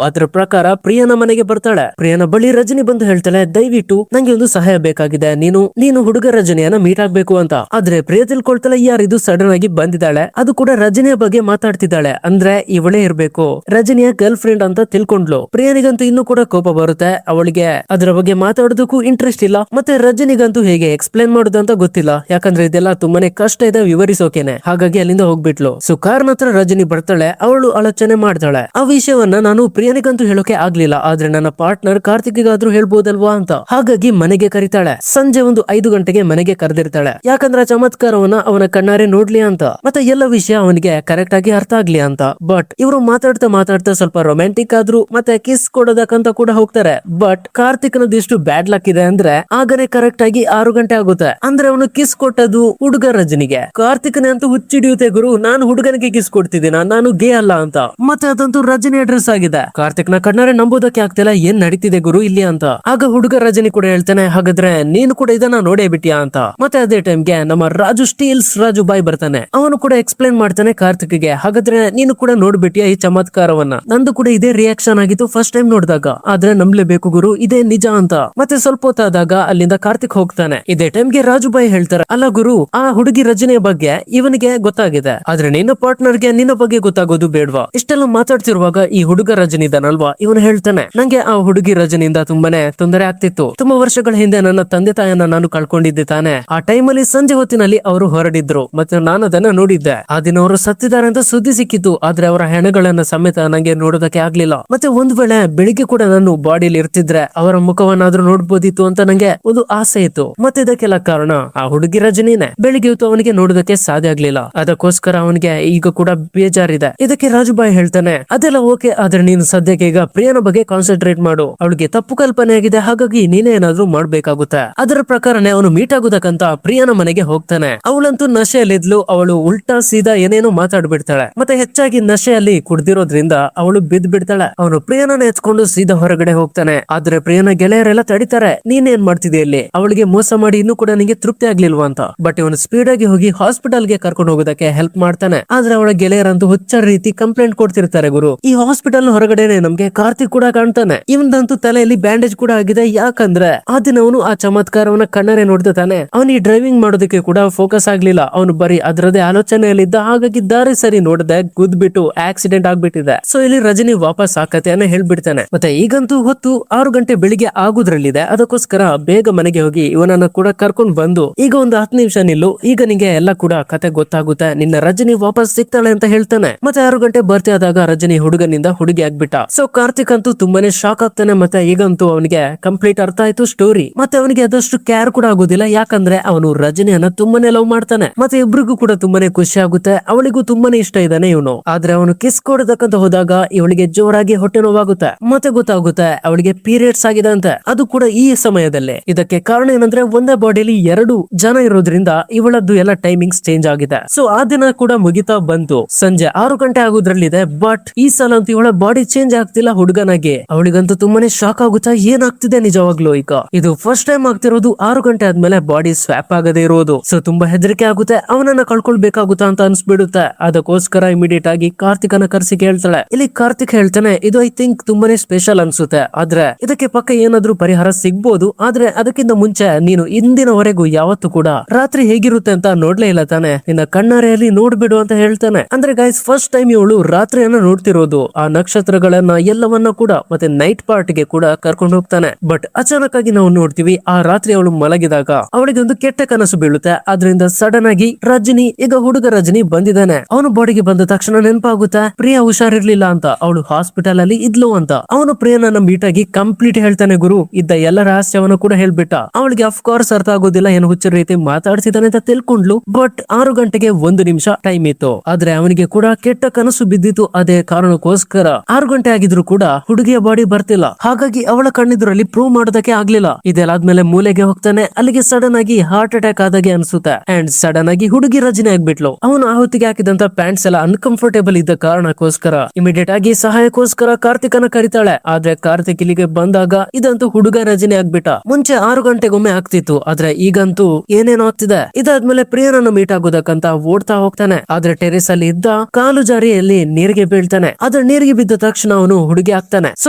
ಅದ್ರ ಪ್ರಕಾರ ಪ್ರಿಯನ ಮನೆಗೆ ಬರ್ತಾಳೆ. ಪ್ರಿಯನ ಬಳಿ ರಜನಿ ಬಂದು ಹೇಳ್ತಾಳೆ, ದಯವಿಟ್ಟು ನಂಗೆ ಒಂದು ಸಹಾಯ ಬೇಕಾಗಿದೆ, ನೀನು ಹುಡುಗ ರಜನಿಯನ್ನ ಮೀಟ್ ಆಗ್ಬೇಕು ಅಂತ. ಆದ್ರೆ ಪ್ರಿಯ ತಿಳ್ಕೊಳ್ತಾಳೆ, ಯಾರಿದು ಸಡನ್ ಆಗಿ ಬಂದಿದ್ದಾಳೆ, ಅದು ಕೂಡ ರಜನಿಯ ಬಗ್ಗೆ ಮಾತಾಡ್ತಿದ್ದಾಳೆ, ಅಂದ್ರೆ ಇವಳೇ ಇರ್ಬೇಕು, ರಜನಿಯ ಗರ್ಲ್ ಫ್ರೆಂಡ್ ಅಂತ ತಿಳ್ಕೊಂಡ್ಲು. ಪ್ರಿಯನಿಗಂತೂ ಇನ್ನೂ ಕೂಡ ಕೋಪ ಬರುತ್ತೆ. ಅವಳಿಗೆ ಅದರ ಬಗ್ಗೆ ಮಾತಾಡೋದಕ್ಕೂ ಇಂಟ್ರೆಸ್ಟ್ ಇಲ್ಲ. ಮತ್ತೆ ರಜನಿಗಂತೂ ಹೇಗೆ ಎಕ್ಸ್ಪ್ಲೇನ್ ಮಾಡೋದು ಅಂತ ಗೊತ್ತಿಲ್ಲ. ಯಾಕಂದ್ರೆ ಇದೆಲ್ಲ ತುಂಬಾನೇ ಕಷ್ಟ ಇದೆ ವಿವರಿಸೋಕೆನೆ. ಹಾಗಾಗಿ ಅಲ್ಲಿಂದ ಹೋಗ್ಬಿಟ್ಲು. ಸೊ ಕಾರ್ನ ಹತ್ರ ರಜನಿ ಬರ್ತಾಳೆ. ಅವಳು ಆಲೋಚನೆ ಮಾಡ್ತಾಳೆ, ಆ ವಿಷಯವನ್ನ ನಾನು ಪ್ರಿಯನಿಗಂತೂ ಹೇಳೋಕೆ ಆಗ್ಲಿಲ್ಲ, ಆದ್ರೆ ನನ್ನ ಪಾರ್ಟ್ನರ್ ಕಾರ್ತಿಕ್ಗಾದ್ರೂ ಹೇಳ್ಬೋದಲ್ವಾ ಅಂತ. ಹಾಗಾಗಿ ಮನೆಗೆ ಕರಿತಾಳೆ. ಸಂಜೆ ಒಂದು 5 ಗಂಟೆಗೆ ಮನೆಗೆ ಕರೆದಿರ್ತಾಳೆ. ಯಾಕಂದ್ರೆ ಚಮತ್ಕಾರವನ್ನ ಅವನ ಕಣ್ಣಾರೆ ನೋಡ್ಲಿ ಅಂತ, ಮತ್ತೆ ಎಲ್ಲ ವಿಷಯ ಅವನಿಗೆ ಕರೆಕ್ಟ್ ಆಗಿ ಅರ್ಥ ಆಗ್ಲಿ ಅಂತ. ಬಟ್ ಇವರು ಮಾತಾಡ್ತಾ ಸ್ವಲ್ಪ ರೊಮ್ಯಾಂಟಿಕ್ ಆದ್ರು, ಮತ್ತೆ ಕಿಸ್ ಕೊಡೋದಕ್ಕಂತ ಕೂಡ ಹೋಗ್ತಾರೆ. ಬಟ್ ಕಾರ್ತಿಕ್ನದಿಷ್ಟು ಬ್ಯಾಡ್ ಲಕ್ ಇದೆ ಅಂದ್ರೆ ಆಗನೇ ಕರೆಕ್ಟ್ ಆಗಿ 6 ಗಂಟೆ ಆಗುತ್ತೆ. ಅಂದ್ರೆ ಅವನು ಕಿಸ್ ಕೊಟ್ಟದು ಹುಡುಗ ರಜನಿಗೆ. ಕಾರ್ತಿಕ್ನೆ ಅಂತೂ ಹುಚ್ಚಿಡಿಯುತ್ತೆ, ಗುರು ನಾನು ಹುಡುಗನಿಗೆ ಕಿಸ್ ಕೊಡ್ತಿದ್ದೀನ, ನಾನು ಗೇ ಅಲ್ಲ ಅಂತ. ಮತ್ತೆ ಅದಂತೂ ರಜನಿ ಅಡ್ರೆಸ್ ಆಗಿದೆ. ಕಾರ್ತಿಕ್ನ ಕಣ್ಣಾರೆ ನಂಬೋದಕ್ಕೆ ಆಗ್ತಿಲ್ಲ, ಏನ್ ನಡೀತಿದೆ ಗುರು ಇಲ್ಲಿ ಅಂತ. ಆಗ ಹುಡುಗ ರಜನಿ ಕೂಡ ಹೇಳ್ತಾನೆ, ಹಾಗಾದ್ರೆ ನೀನು ಕೂಡ ಇದನ್ನ ನೋಡೇ ಬಿಟ್ಟಿಯಾ ಅಂತ. ಮತ್ತೆ ಅದೇ ಟೈಮ್ಗೆ ನಮ್ಮ ರಾಜು ಸ್ಟೀಲ್ಸ್ ರಾಜು ಬಾಯ್ ಬರ್ತಾನೆ. ಅವನು ಕೂಡ ಎಕ್ಸ್ಪ್ಲೇನ್ ಮಾಡ್ತಾನೆ ಕಾರ್ತಿಕ್ಗೆ, ಹಾಗಾದ್ರೆ ನೀನು ಕೂಡ ನೋಡ್ಬಿಟ್ಟಿಯಾ ಈ ಚಮತ್ಕಾರವನ್ನ. ನಂದು ಕೂಡ ಇದೇ ರಿಯಾಕ್ಷನ್ ಆಗಿತ್ತು ಫಸ್ಟ್ ಟೈಮ್ ನೋಡಿದಾಗ, ಆದ್ರೆ ನಂಬಲೇಬೇಕು ಗುರು, ಇದೇ ನಿಜ ಅಂತ. ಮತ್ತೆ ಸ್ವಲ್ಪ ಹೊತ್ತಾದಾಗ ಅಲ್ಲಿಂದ ಕಾರ್ತಿಕ್ ಹೋಗ್ತಾನೆ. ಇದೇ ಟೈಮ್ಗೆ ರಾಜು ಬಾಯ್ ಹೇಳ್ತಾರೆ, ಅಲ್ಲ ಗುರು, ಆ ಹುಡುಗಿ ರಜನಿಯ ಬಗ್ಗೆ ಇವನಿಗೆ ಗೊತ್ತಾಗಿದೆ, ಆದ್ರೆ ನಿನ್ನ ಪಾರ್ಟ್ನರ್ಗೆ ನಿನ್ನ ಬಗ್ಗೆ ಗೊತ್ತಾಗೋದು ಬೇಡ್ವಾ? ಇಷ್ಟೆಲ್ಲ ಮಾತಾಡ್ತಿರುವಾಗ ಈ ಹುಡುಗ ರಜನಿ ಇದಾನಲ್ವಾ, ಇವನು ಹೇಳ್ತಾನೆ, ನಂಗೆ ಆ ಹುಡುಗಿ ರಜನಿಯಿಂದ ತುಂಬಾನೇ ತೊಂದರೆ ಆಗ್ತಿತ್ತು. ತುಂಬಾ ವರ್ಷಗಳ ಹಿಂದೆ ನನ್ನ ತಂದೆ ತಾಯನ್ನ ನಾನು ಕಳ್ಕೊಂಡಿದ್ದೆ ತಾನೆ. ಆ ಟೈಮಲ್ಲಿ ಸಂಜೆ ಹೊತ್ತಿನಲ್ಲಿ ಅವರು ಹೊರಡಿದ್ರು, ಮತ್ತೆ ನಾನು ಅದನ್ನ ನೋಡಿದ್ದೆ. ಆ ದಿನ ಅವರು ಸತ್ತಿದ್ದಾರೆ ಅಂತ ಸುದ್ದಿ ಸಿಕ್ಕಿತ್ತು, ಆದ್ರೆ ಅವರ ಹೆಣಗಳನ್ನ ಸಮೇತ ನಂಗೆ ನೋಡೋದಕ್ಕೆ ಆಗ್ಲಿಲ್ಲ. ಮತ್ತೆ ಒಂದ್ ವೇಳೆ ಬೆಳಿಗ್ಗೆ ಕೂಡ ನಾನು ಬಾಡಿಯಲ್ಲಿ ಇರ್ತಿದ್ರೆ ಅವರ ಮುಖವನ್ನಾದ್ರೂ ನೋಡ್ಬೋದಿತ್ತು ಅಂತ ನಂಗೆ ಒಂದು ಆಸೆ ಇತ್ತು. ಮತ್ತೆ ಇದಕ್ಕೆಲ್ಲ ಕಾರಣ ಆ ಹುಡುಗಿ ರಜನಿನೇ. ಬೆಳಿಗ್ಗೆ ಹೊತ್ತು ಅವನಿಗೆ ನೋಡೋದಕ್ಕೆ ಸಾಧ್ಯ ಆಗ್ಲಿಲ್ಲ, ಅದಕ್ಕೋಸ್ಕರ ಅವನಿಗೆ ಈಗ ಕೂಡ ಬೇಜಾರಿದೆ. ಇದಕ್ಕೆ ರಾಜುಬಾಯಿ ಹೇಳ್ತಾನೆ, ಅದೆಲ್ಲ ಓಕೆ, ಆದ್ರೆ ನೀನು ಸದ್ಯಕ್ಕೆ ಈಗ ಪ್ರಿಯನ ಬಗ್ಗೆ ಕಾನ್ಸಂಟ್ರೇಟ್ ಮಾಡು. ಅವಳಿಗೆ ತಪ್ಪು ಕಲ್ಪನೆ ಆಗಿದೆ, ಹಾಗಾಗಿ ನೀನೇ ಏನಾದ್ರೂ ಮಾಡ್ಬೇಕಾಗುತ್ತೆ. ಅದರ ಪ್ರಕಾರನೇ ಅವನು ಮೀಟ್ ಆಗೋದಕ್ಕಂತ ಪ್ರಿಯನ ಮನೆಗೆ ಹೋಗ್ತಾನೆ. ಅವಳಂತೂ ನಶೆಯಲ್ಲಿದ್ಲು. ಅವಳು ಉಲ್ಟಾ ಸೀದಾ ಏನೇನೋ ಮಾತಾಡ್ಬಿಡ್ತಾಳೆ. ಮತ್ತೆ ಹೆಚ್ಚಾಗಿ ನಶೆಯಲ್ಲಿ ಕುಡ್ದಿರೋದ್ರಿಂದ ಅವಳು ಬಿದ್ದು ಬಿಡ್ತಾಳೆ. ಅವನು ಪ್ರಿಯನ ಎತ್ಕೊಂಡು ಸೀದಾ ಹೊರಗಡೆ ಹೋಗ್ತಾನೆ. ಆದ್ರೆ ಪ್ರಿಯನ ಗೆಳೆಯರೆಲ್ಲ ತಡಿತಾರೆ, ನೀನೇನ್ ಮಾಡ್ತಿದ್ದೆ ಇಲ್ಲಿ, ಅವಳಿಗೆ ಮೋಸ ಮಾಡಿ ಇನ್ನೂ ಕೂಡ ನಿಂಗೆ ತೃಪ್ತಿ ಆಗ್ಲಿಲ್ವಾ ಅಂತ. ಬಟ್ ಇವನು ಸ್ಪೀಡ್ ಆಗಿ ಹೋಗಿ ಹಾಸ್ಪಿಟಲ್ಗೆ ಕರ್ಕೊಂಡು ಹೋಗೋದಕ್ಕೆ ಹೆಲ್ಪ್ ಮಾಡ್ತಾನೆ. ಆದ್ರೆ ಅವಳ ಗೆಳೆಯರಂತೂ ಹುಚ್ಚರ ರೀತಿ ಕಂಪ್ಲೇಂಟ್ ಕೊಡ್ತಿರ್ತಾರೆ. ಗುರು, ಈ ಹಾಸ್ಪಿಟಲ್ ಹೊರಗಡೆನೆ ನಮ್ಗೆ ಕಾರ್ತಿಕ್ ಕೂಡ ಕಾಣ್ತಾನೆ. ಇವನದಂತೂ ತಲೆಯಲ್ಲಿ ಬ್ಯಾಂಡೇಜ್ ಕೂಡ ಆಗಿದೆ. ಯಾಕಂದ್ರೆ ಆ ದಿನ ಅವನು ಆ ಚಮತ್ಕಾರವನ್ನ ಕಣ್ಣರೆ ನೋಡ್ದ ತಾನೆ. ಅವನಿಗೆ ಡ್ರೈವಿಂಗ್ ಮಾಡೋದಕ್ಕೆ ಕೂಡ ಫೋಕಸ್ ಆಗ್ಲಿಲ್ಲ, ಅವನು ಬರೀ ಅದರದೇ ಆಲೋಚನೆಯಲ್ಲಿದ್ದ. ಹಾಗಾಗಿ ದಾರಿ ಸರಿ ನೋಡದೆ ಗುದ್ಬಿಟ್ಟು ಆಕ್ಸಿಡೆಂಟ್ ಆಗ್ಬಿಟ್ಟಿದೆ. ಸೊ ಇಲ್ಲಿ ರಜನಿ ವಾಪಸ್ ಆ ಕಥೆಯನ್ನ ಹೇಳ್ಬಿಡ್ತಾನೆ. ಮತ್ತೆ ಈಗಂತೂ ಹೊತ್ತು 6 ಗಂಟೆ ಬೆಳಿಗ್ಗೆ ಆಗುದ್ರಲ್ಲಿದೆ, ಅದಕ್ಕೋಸ್ಕರ ಬೇಗ ಮನೆಗೆ ಹೋಗಿ ಇವನನ್ನ ಕೂಡ ಕರ್ಕೊಂಡ್ ಬಂದು, ಈಗ ಒಂದು 10 ನಿಮಿಷ ನಿಲ್ಲು, ಈಗ ನಿಂಗೆ ಎಲ್ಲ ಕೂಡ ಕತೆ ಗೊತ್ತಾಗುತ್ತೆ, ನಿನ್ನ ರಜನಿ ವಾಪಸ್ ಸಿಗ್ತಾಳೆ ಅಂತ ಹೇಳ್ತಾನೆ. ಮತ್ತೆ 6 ಗಂಟೆ ಬರ್ತಿ ಆದಾಗ ರಜನಿ ಹುಡುಗನಿಂದ ಹುಡುಗಿ ಆಗ್ಬಿಟ್ಟ. ಸೊ ಕಾರ್ತಿಕ್ ಅಂತೂ ತುಂಬಾನೇ ಶಾಕ್ ಆಗ್ತಾನೆ. ಮತ್ತೆ ಈಗಂತೂ ಅವನಿಗೆ ಕಂಪ್ಲೀಟ್ ಅರ್ಥ ಆಯ್ತು ಸ್ಟೋರಿ. ಮತ್ತೆ ಅವನಿಗೆ ಅದಷ್ಟು ಕೇರ್ ಕೂಡ ಆಗೋದಿಲ್ಲ, ಯಾಕಂದ್ರೆ ಅವನು ರಜನಿಯನ್ನ ತುಂಬಾನೇ ಲವ್ ಮಾಡ್ತಾನೆ. ಮತ್ತೆ ಇಬ್ರಿಗೂ ಕೂಡ ತುಂಬಾನೇ ಖುಷಿ ಆಗುತ್ತೆ, ಅವಳಿಗೂ ತುಂಬಾನೇ ಇಷ್ಟ ಇದ್ದಾನೆ ಇವನು. ಆದ್ರೆ ಅವನು ಕಿಸ್ ಕೊಡೋದಕ್ಕಂತ ಹೋದಾಗ ಇವಳಿಗೆ ಜೋರಾಗಿ ಹೊಟ್ಟೆ ನೋವಾಗುತ್ತೆ. ಮತ್ತೆ ಗೊತ್ತಾಗುತ್ತೆ ಅವಳಿಗೆ ಪೀರಿಯಡ್ಸ್ ಆಗಿದೆ ಅಂತ, ಅದು ಕೂಡ ಈ ಸಮಯದಲ್ಲೇ. ಇದಕ್ಕೆ ಕಾರಣ ಏನಂದ್ರೆ ಒಂದೇ ಬಾಡಿಯಲ್ಲಿ 2 ಜನ ಇರೋದ್ರಿಂದ ಇವಳದ್ದು ಎಲ್ಲ ಟೈಮಿಂಗ್ಸ್ ಚೇಂಜ್ ಆಗಿದೆ. ಸೊ ಆ ದಿನ ಕೂಡ ಮುಗಿತಾ ಬಂತು, ಸಂಜೆ 6 ಗಂಟೆ ಆಗೋದ್ರಲ್ಲಿದೆ. ಬಟ್ ಈ ಸಲ ಅಂತೂ ಇವಳ ಬಾಡಿ ಚೇಂಜ್ ಆಗ್ತಿಲ್ಲ ಹುಡುಗನಾಗೆ. ಅವಳಿಗಂತೂ ತುಂಬಾನೇ ಶಾಕ್ ಆಗುತ್ತಾ, ಏನಾಗ್ತಿದೆ ನಿಜವಾಗ್ಲೂ ಈಗ. ಇದು ಫಸ್ಟ್ ಟೈಮ್ ಆಗ್ತಿರೋದು 6 ಗಂಟೆ ಆದ್ಮೇಲೆ ಬಾಡಿ ಸ್ವ್ಯಾಪ್ ಆಗದೆ ಇರೋದು. ಸೊ ತುಂಬಾ ಹೆದರಿಕೆ ಆಗುತ್ತೆ, ಅವನನ್ನ ಕಳ್ಕೊಳ್ಬೇಕಾಗುತ್ತಾ ಅಂತ ಅನ್ಸ್ಬಿಡುತ್ತೆ. ಅದಕ್ಕೋಸ್ಕರ ಇಮಿಡಿಯೇಟ್ ಆಗಿ ಕಾರ್ತಿಕನ ಕರ್ಸಿ ಕೇಳ್ತಾಳೆ. ಇಲ್ಲಿ ಕಾರ್ತಿಕ್ ಹೇಳ್ತಾನೆ, ಇದು ಐ ಥಿಂಕ್ ತುಂಬಾನೇ ಸ್ಪೆಷಲ್ ಅನ್ಸುತ್ತೆ, ಆದ್ರೆ ಇದಕ್ಕೆ ಪಕ್ಕ ಏನಾದ್ರೂ ಪರಿಹಾರ ಸಿಗ್ಬೋದು. ಆದ್ರೆ ಅದಕ್ಕಿಂತ ಮುಂಚೆ ನೀನು ಇಂದಿನವರೆಗೂ ಯಾವತ್ತೂ ಕೂಡ ರಾತ್ರಿ ಹೇಗಿರುತ್ತೆ ಅಂತ ನೋಡ್ಲೇ ಇಲ್ಲ ತಾನೆ, ನಿನ್ನ ಕಣ್ಣಾರೆಯಲ್ಲಿ ನೋಡ್ಬಿಡು ಅಂತ ಹೇಳ್ತಾನೆ. ಅಂದ್ರೆ ಗೈಸ್ ಫಸ್ಟ್ ಟೈಮ್ ಇವಳು ರಾತ್ರಿಯನ್ನ ನೋಡ್ತಿರೋದು, ಆ ನಕ್ಷತ್ರಗಳನ್ನ ಎಲ್ಲವನ್ನ ಕೂಡ ಮತ್ತೆ ನೈಟ್ ಪಾರ್ಟ್ ಗೆ ಕೂಡ ಕರ್ಕೊಂಡು ಹೋಗ್ತಾನೆ. ಬಟ್ ಅಚಾನಕ್ ಆಗಿ ನಾವು ನೋಡ್ತೀವಿ, ಆ ರಾತ್ರಿ ಅವಳು ಮಲಗಿದಾಗ ಅವಳಿಗೆ ಒಂದು ಕೆಟ್ಟ ಕನಸು ಬೀಳುತ್ತೆ. ಅದರಿಂದ ಸಡನ್ ಆಗಿ ರಜನಿ, ಈಗ ಹುಡುಗ ರಜನಿ ಬಂದಿದ್ದಾನೆ, ಅವನು ಬಾಡಿಗೆ ಬಂದ ತಕ್ಷಣ ನೆನಪಾಗುತ್ತೆ ಪ್ರಿಯಾ ಹುಷಾರಿರ್ಲಿಲ್ಲ ಅಂತ, ಅವಳು ಹಾಸ್ಪಿಟಲ್ ಅಲ್ಲಿ ಇದ್ಲು ಅಂತ. ಅವನು ಪ್ರಿಯನನ್ನ ಮೀಟ್ ಆಗಿ ಕಂಪ್ಲೀಟ್ ಹೇಳ್ತಾನೆ, ಗುರು ಇದ್ದ ಎಲ್ಲ ರಹಸ್ಯವನ್ನು ಕೂಡ ಹೇಳ್ಬಿಟ್ಟ. ಅವಳಿಗೆ ಅಫ್ಕೋರ್ಸ್ ಅರ್ಥ ಆಗೋದಿಲ್ಲ, ಏನು ಹುಚ್ಚರ ರೀತಿ ಮಾತಾಡ್ತಿದ್ದಾನೆ ಅಂತ ತಿಳ್ಕೊಂಡ್ಲು. ಬಟ್ 6 ಗಂಟೆಗೆ 1 ನಿಮಿಷ ಟೈಮ್ ಇತ್ತು, ಆದ್ರೆ ಅವನಿಗೆ ಕೂಡ ಕೆಟ್ಟ ಕನಸು ಬಿದ್ದಿತ್ತು. ಅದೇ ಕಾರಣಕ್ಕೋಸ್ಕರ 6 ಗಂಟೆ ಆಗಿದ್ರು ಕೂಡ ಹುಡುಗಿಯ ಬಾಡಿ ಬರ್ತಿಲ್ಲ. ಹಾಗಾಗಿ ಅವಳ ಕಣ್ಣಿದ್ರಲ್ಲಿ ಪ್ರೂವ್ ಮಾಡೋದಕ್ಕೆ ಆಗ್ಲಿಲ್ಲ. ಇದೆಲ್ಲಾದ್ಮೇಲೆ ಮೂಲೆಗೆ ಹೋಗ್ತಾನೆ, ಅಲ್ಲಿಗೆ ಸಡನ್ ಆಗಿ ಹಾರ್ಟ್ ಅಟ್ಯಾಕ್ ಆದಾಗೆ ಅನ್ಸುತ್ತೆ. ಅಂಡ್ ಸಡನ್ ಆಗಿ ಹುಡುಗಿ ರಜನಿ ಆಗ್ಬಿಟ್ಲು. ಅವನು ಆ ಹೊತ್ತಿಗೆ ಹಾಕಿದಂತ ಪ್ಯಾಂಟ್ಸ್ ಎಲ್ಲ ಅನ್ಕಂಫರ್ಟೇಬಲ್ ಇದ್ದ ಕಾರಣಕ್ಕೋಸ್ಕರ ಇಮಿಡಿಯೇಟ್ ಆಗಿ ಸಹಾಯಕ್ಕೋಸ್ಕರ ಕಾರ್ತಿಕನ ಕರಿತಾಳೆ. ಆದ್ರೆ ಕಾರ್ತಿಕ್ ಇಲ್ಲಿಗೆ ಬಂದಾಗ ಇದಂತೂ ಹುಡುಗ ರಜನಿ ಆಗ್ಬಿಟ್ಟ. ಮುಂಚೆ 6 ಗಂಟೆಗೊಮ್ಮೆ ಆಗ್ತಿತ್ತು, ಆದ್ರೆ ಈಗಂತೂ ಏನೇನೋ ಆಗ್ತಿದೆ. ಇದಾದ್ಮೇಲೆ ಪ್ರಿಯನನ್ನು ಮೀಟ್ ಆಗೋದಕ್ಕಂತ ಓಡ್ತಾ ಹೋಗ್ತಾನೆ. ಆದ್ರೆ ಟೆರೆಸ್ ಅಲ್ಲಿ ಇದ್ದ ಕಾಲು ಜಾರಿಯಲ್ಲಿ ನೀರಿಗೆ ಬೀಳ್ತಾನೆ. ಆದ್ರೆ ನೀರಿಗೆ ಬಿದ್ದ ತಕ್ಷಣ ಅವನು ಹುಡುಗಿ ಆಗ್ತಾನೆ. ಸೊ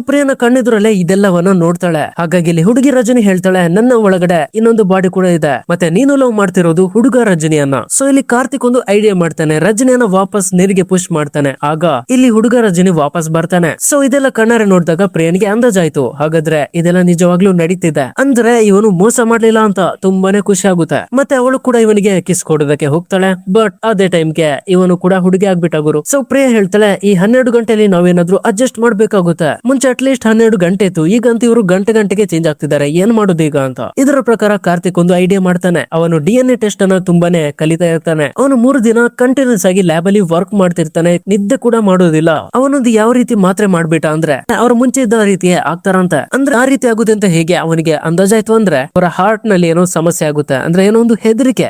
ಪ್ರಿಯನ ಕಣ್ಣಿದ್ರಲ್ಲೇ ಇದೆಲ್ಲವನ್ನ ನೋಡ್ತಾಳೆ. ಹಾಗಾಗಿ ಇಲ್ಲಿ ಹುಡುಗಿ ರಜನಿ ಹೇಳ್ತಾಳೆ, ನನ್ನ ಒಳಗಡೆ ಇನ್ನೊಂದು ಬಾಡಿ ಕೂಡ ಇದೆ, ಮತ್ತೆ ನೀನು ಲವ್ ಮಾಡ್ತಿರೋದು ಹುಡುಗ ರಜನಿಯನ್ನ. ಸೊ ಇಲ್ಲಿ ಕಾರ್ತಿಕ್ ಒಂದು ಐಡಿಯಾ ಮಾಡ್ತಾನೆ, ರಜನಿಯನ್ನ ವಾಪಸ್ ನೀರಿಗೆ ಪುಷ್ ಮಾಡ್ತಾನೆ. ಆಗ ಇಲ್ಲಿ ಹುಡುಗ ರಜನಿ ವಾಪಸ್ ಬರ್ತಾನೆ. ಸೊ ಇದೆಲ್ಲ ಕಣ್ಣಾರೆ ನೋಡಿದಾಗ ಪ್ರಿಯನಿಗೆ ಅಂದಾಜಾಯ್ತು, ಹಾಗಾದ್ರೆ ಇದೆಲ್ಲ ನಿಜವಾಗ್ಲೂ ನಡೀತಿದೆ, ಅಂದ್ರೆ ಇವನು ಮೋಸ ಮಾಡ್ಲಿಲ್ಲ ಅಂತ ತುಂಬಾನೇ ಖುಷಿ ಆಗುತ್ತೆ. ಮತ್ತೆ ಅವಳು ಕೂಡ ಇವನಿಗೆ ಕಿಸ್ ಕೊಡೋದಕ್ಕೆ ಹೋಗ್ತಾಳೆ. ಬಟ್ ಅದೇ ಟೈಮ್ಗೆ ಇವನು ಕೂಡ ಹುಡುಗಿ ಆಗ್ಬಿಟ್ಟ ಗುರು. ಸೊ ಪ್ರಿಯ ಹೇಳ್ತಾಳೆ, ಈ 12 ಗಂಟೆಲಿ ನಾವೇನಾದ್ರೂ ಅಡ್ಜಸ್ಟ್ ಮಾಡ್ಬೇಕಾಗುತ್ತೆ. ಮುಂಚೆ ಅಟ್ಲೀಸ್ಟ್ 12 ಗಂಟೆ ಇತ್ತು, ಈಗಂತೂ ಇವರು ಗಂಟೆಗೆ ಚೇಂಜ್ ಆಗ್ತಿದ್ದಾರೆ, ಏನ್ ಮಾಡೋದು ಈಗ ಅಂತ. ಇದರ ಪ್ರಕಾರ ಕಾರ್ತಿಕ್ ಒಂದು ಐಡಿಯಾ ಮಾಡ್ತಾನೆ. ಅವನು DNA ಟೆಸ್ಟ್ ಅನ್ನ ತುಂಬಾನೇ ಕಲಿತಾ ಇರ್ತಾನೆ. ಅವನು 3 ದಿನ ಕಂಟಿನ್ಯೂಸ್ ಆಗಿ ಲ್ಯಾಬ್ ಅಲ್ಲಿ ವರ್ಕ್ ಮಾಡ್ತಿರ್ತಾನೆ, ನಿದ್ದೆ ಕೂಡ ಮಾಡೋದಿಲ್ಲ. ಅವನೊಂದು ಯಾವ ರೀತಿ ಮಾತ್ರೆ ಮಾಡ್ಬಿಟ್ಟ ಅಂದ್ರೆ ಅವ್ರ ಮುಂಚೆ ಇದ್ದ ರೀತಿಯೇ ಆಗ್ತಾರಂತೆ. ಅಂದ್ರೆ ಆ ರೀತಿ ಆಗುತ್ತೆ ಅಂತ ಹೇಗೆ ಅವನಿಗೆ ಅಂದಾಜಾಯ್ತು ಅಂದ್ರೆ ಅವರ ಹಾರ್ಟ್ ನಲ್ಲಿ ಏನೋ ಸಮಸ್ಯೆ ಆಗುತ್ತೆ, ಅಂದ್ರೆ ಏನೋ ಒಂದು ಹೆದರಿಕೆ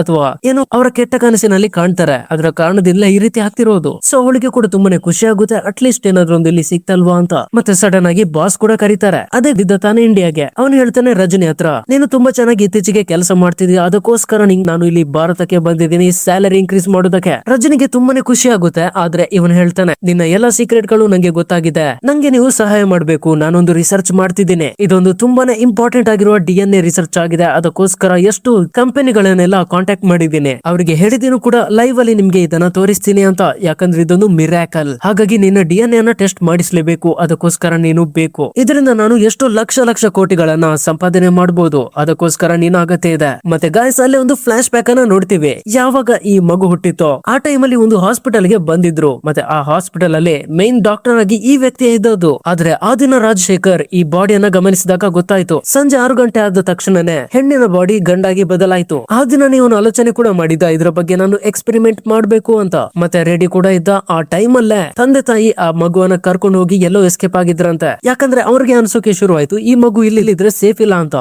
ಅಥವಾ ಏನೋ ಅವರ ಕೆಟ್ಟ ಕನಸಿನಲ್ಲಿ ಕಾಣ್ತಾರೆ, ಅದರ ಕಾರಣದಿಂದ ಈ ರೀತಿ ಆಗ್ತಿರೋದು. ಸೊ ಅವಳಿಗೆ ಕೂಡ ತುಂಬಾನೇ ಖುಷಿ ಆಗುತ್ತೆ, ಅಟ್ಲೀಸ್ಟ್ ಏನಾದ್ರು ಒಂದು ಇಲ್ಲಿ ಸಿಕ್ತಲ್ವಾ ಅಂತ. ಮತ್ತೆ ಸಡನ್ ಆಗಿ ಬಾಸ್ ಕೂಡ ಕರೀತಾರೆ. ಅದೇ ಬಿದ್ದ ತಾನೇ ಇಂಡಿಯಾಗೆ. ಅವನು ಹೇಳ್ತಾನೆ ರಜನಿ ಹತ್ರ, ನೀನು ತುಂಬಾ ಚೆನ್ನಾಗಿ ಇತ್ತೀಚೆಗೆ ಕೆಲಸ ಮಾಡ್ತಿದ್ಯಾ, ಅದಕ್ಕೋಸ್ಕರ ನಾನು ಇಲ್ಲಿ ಭಾರತಕ್ಕೆ ಬಂದಿದ್ದೀನಿ ಸ್ಯಾಲರಿ ಇನ್ಕ್ರೀಸ್ ಮಾಡೋದಕ್ಕೆ. ರಜನಿಗೆ ತುಂಬಾನೇ ಖುಷಿ ಆಗುತ್ತೆ. ಆದ್ರೆ ಇವನು ಹೇಳ್ತಾನೆ, ನಿನ್ನ ಎಲ್ಲಾ ಸೀಕ್ರೆಟ್ ಗಳು ನಂಗೆ ಗೊತ್ತಾಗಿದೆ, ನಂಗೆ ನೀವು ಸಹಾಯ ಮಾಡ್ಬೇಕು, ನಾನೊಂದು ರಿಸರ್ಚ್ ಮಾಡ್ತಿದ್ದೀನಿ, ಇದೊಂದು ತುಂಬಾನೇ ಇಂಪಾರ್ಟೆಂಟ್ ಆಗಿರುವ DNA ರಿಸರ್ಚ್ ಆಗಿದೆ, ಅದಕ್ಕೋಸ್ಕರ ಎಷ್ಟು ಕಂಪನಿಗಳನ್ನೆಲ್ಲ ಕಾಂಟ್ಯಾಕ್ಟ್ ಮಾಡಿದ್ದೀನಿ, ಅವರಿಗೆ ಹೇಳಿದೀನಿ ಕೂಡ ಲೈವ್ ಅಲ್ಲಿ ನಿಮ್ಗೆ ಇದನ್ನ ತೋರಿಸ್ತೀನಿ ಅಂತ. ಯಾಕಂದ್ರೆ ಇದೊಂದು ಮಿರಾಕಲ್, ಹಾಗಾಗಿ ನಿನ್ನ DNA ಅನ್ನ ಟೆಸ್ಟ್ ಮಾಡಿಸ್ಲೇಬೇಕು, ಅದಕ್ಕೋಸ್ಕರ ನೀನು ಬೇಕು. ಇದರಿಂದ ನಾನು ಎಷ್ಟು ಲಕ್ಷ ಕೋಟಿಗಳನ್ನ ಸಂಪಾದನೆ ಮಾಡಬಹುದು, ಅದಕ್ಕೋಸ್ಕರ ನೀನು ಅಗತ್ಯ ಇದೆ. ಮತ್ತೆ ಗಾಯ್ಸ್ ಅಲ್ಲಿ ಒಂದು ಫ್ಲಾಶ್ ಬ್ಯಾಕ್ ಅನ್ನ ನೋಡ್ತೀವಿ. ಯಾವಾಗ ಈ ಮಗು ಹುಟ್ಟಿತೋ ಆ ಟೈಮ್ ಅಲ್ಲಿ ಒಂದು ಹಾಸ್ಪಿಟಲ್ ಗೆ ಬಂದಿದ್ರು, ಮತ್ತೆ ಆ ಹಾಸ್ಪಿಟಲ್ ಅಲ್ಲಿ ಮೇನ್ ಡಾಕ್ಟರ್ ಆಗಿ ಈ ವ್ಯಕ್ತಿ ಇದ್ದದ್ದು. ಆದ್ರೆ ಆ ದಿನ ರಾಜಶೇಖರ್ ಈ ಬಾಡಿಯನ್ನ ಗಮನಿಸಿದಾಗ ಗೊತ್ತಾಯ್ತು, ಸಂಜೆ 6 ಗಂಟೆ ಆದ ತಕ್ಷಣನೇ ಹೆಣ್ಣಿನ ಬಾಡಿ ಗಂಡಾಗಿ ಬದಲಾಯ್ತು. ಆ ದಿನ ನೀವು ಆಲೋಚನೆ ಕೂಡ ಮಾಡಿದ್ದ ಇದ್ರ ಬಗ್ಗೆ ನಾನು ಎಕ್ಸ್ಪೆರಿಮೆಂಟ್ ಮಾಡ್ಬೇಕು ಅಂತ, ಮತ್ತೆ ರೆಡಿ ಕೂಡ ಇದ್ದ. ಆ ಟೈಮ್ ಅಲ್ಲೇ ತಂದೆ ತಾಯಿ ಆ ಮಗುವನ್ನ ಕರ್ಕೊಂಡು ಹೋಗಿ ಎಲ್ಲೋ ಎಸ್ಕೇಪ್ ಆಗಿದ್ರಂತೆ. ಯಾಕಂದ್ರೆ ಅವ್ರಿಗೆ ಅನ್ಸೋಕೆ ಶುರು ಆಯ್ತು ಈ ಮಗು ಇಲ್ಲಿದ್ರೆ ಸೇಫ್ ಇಲ್ಲ ಅಂತ.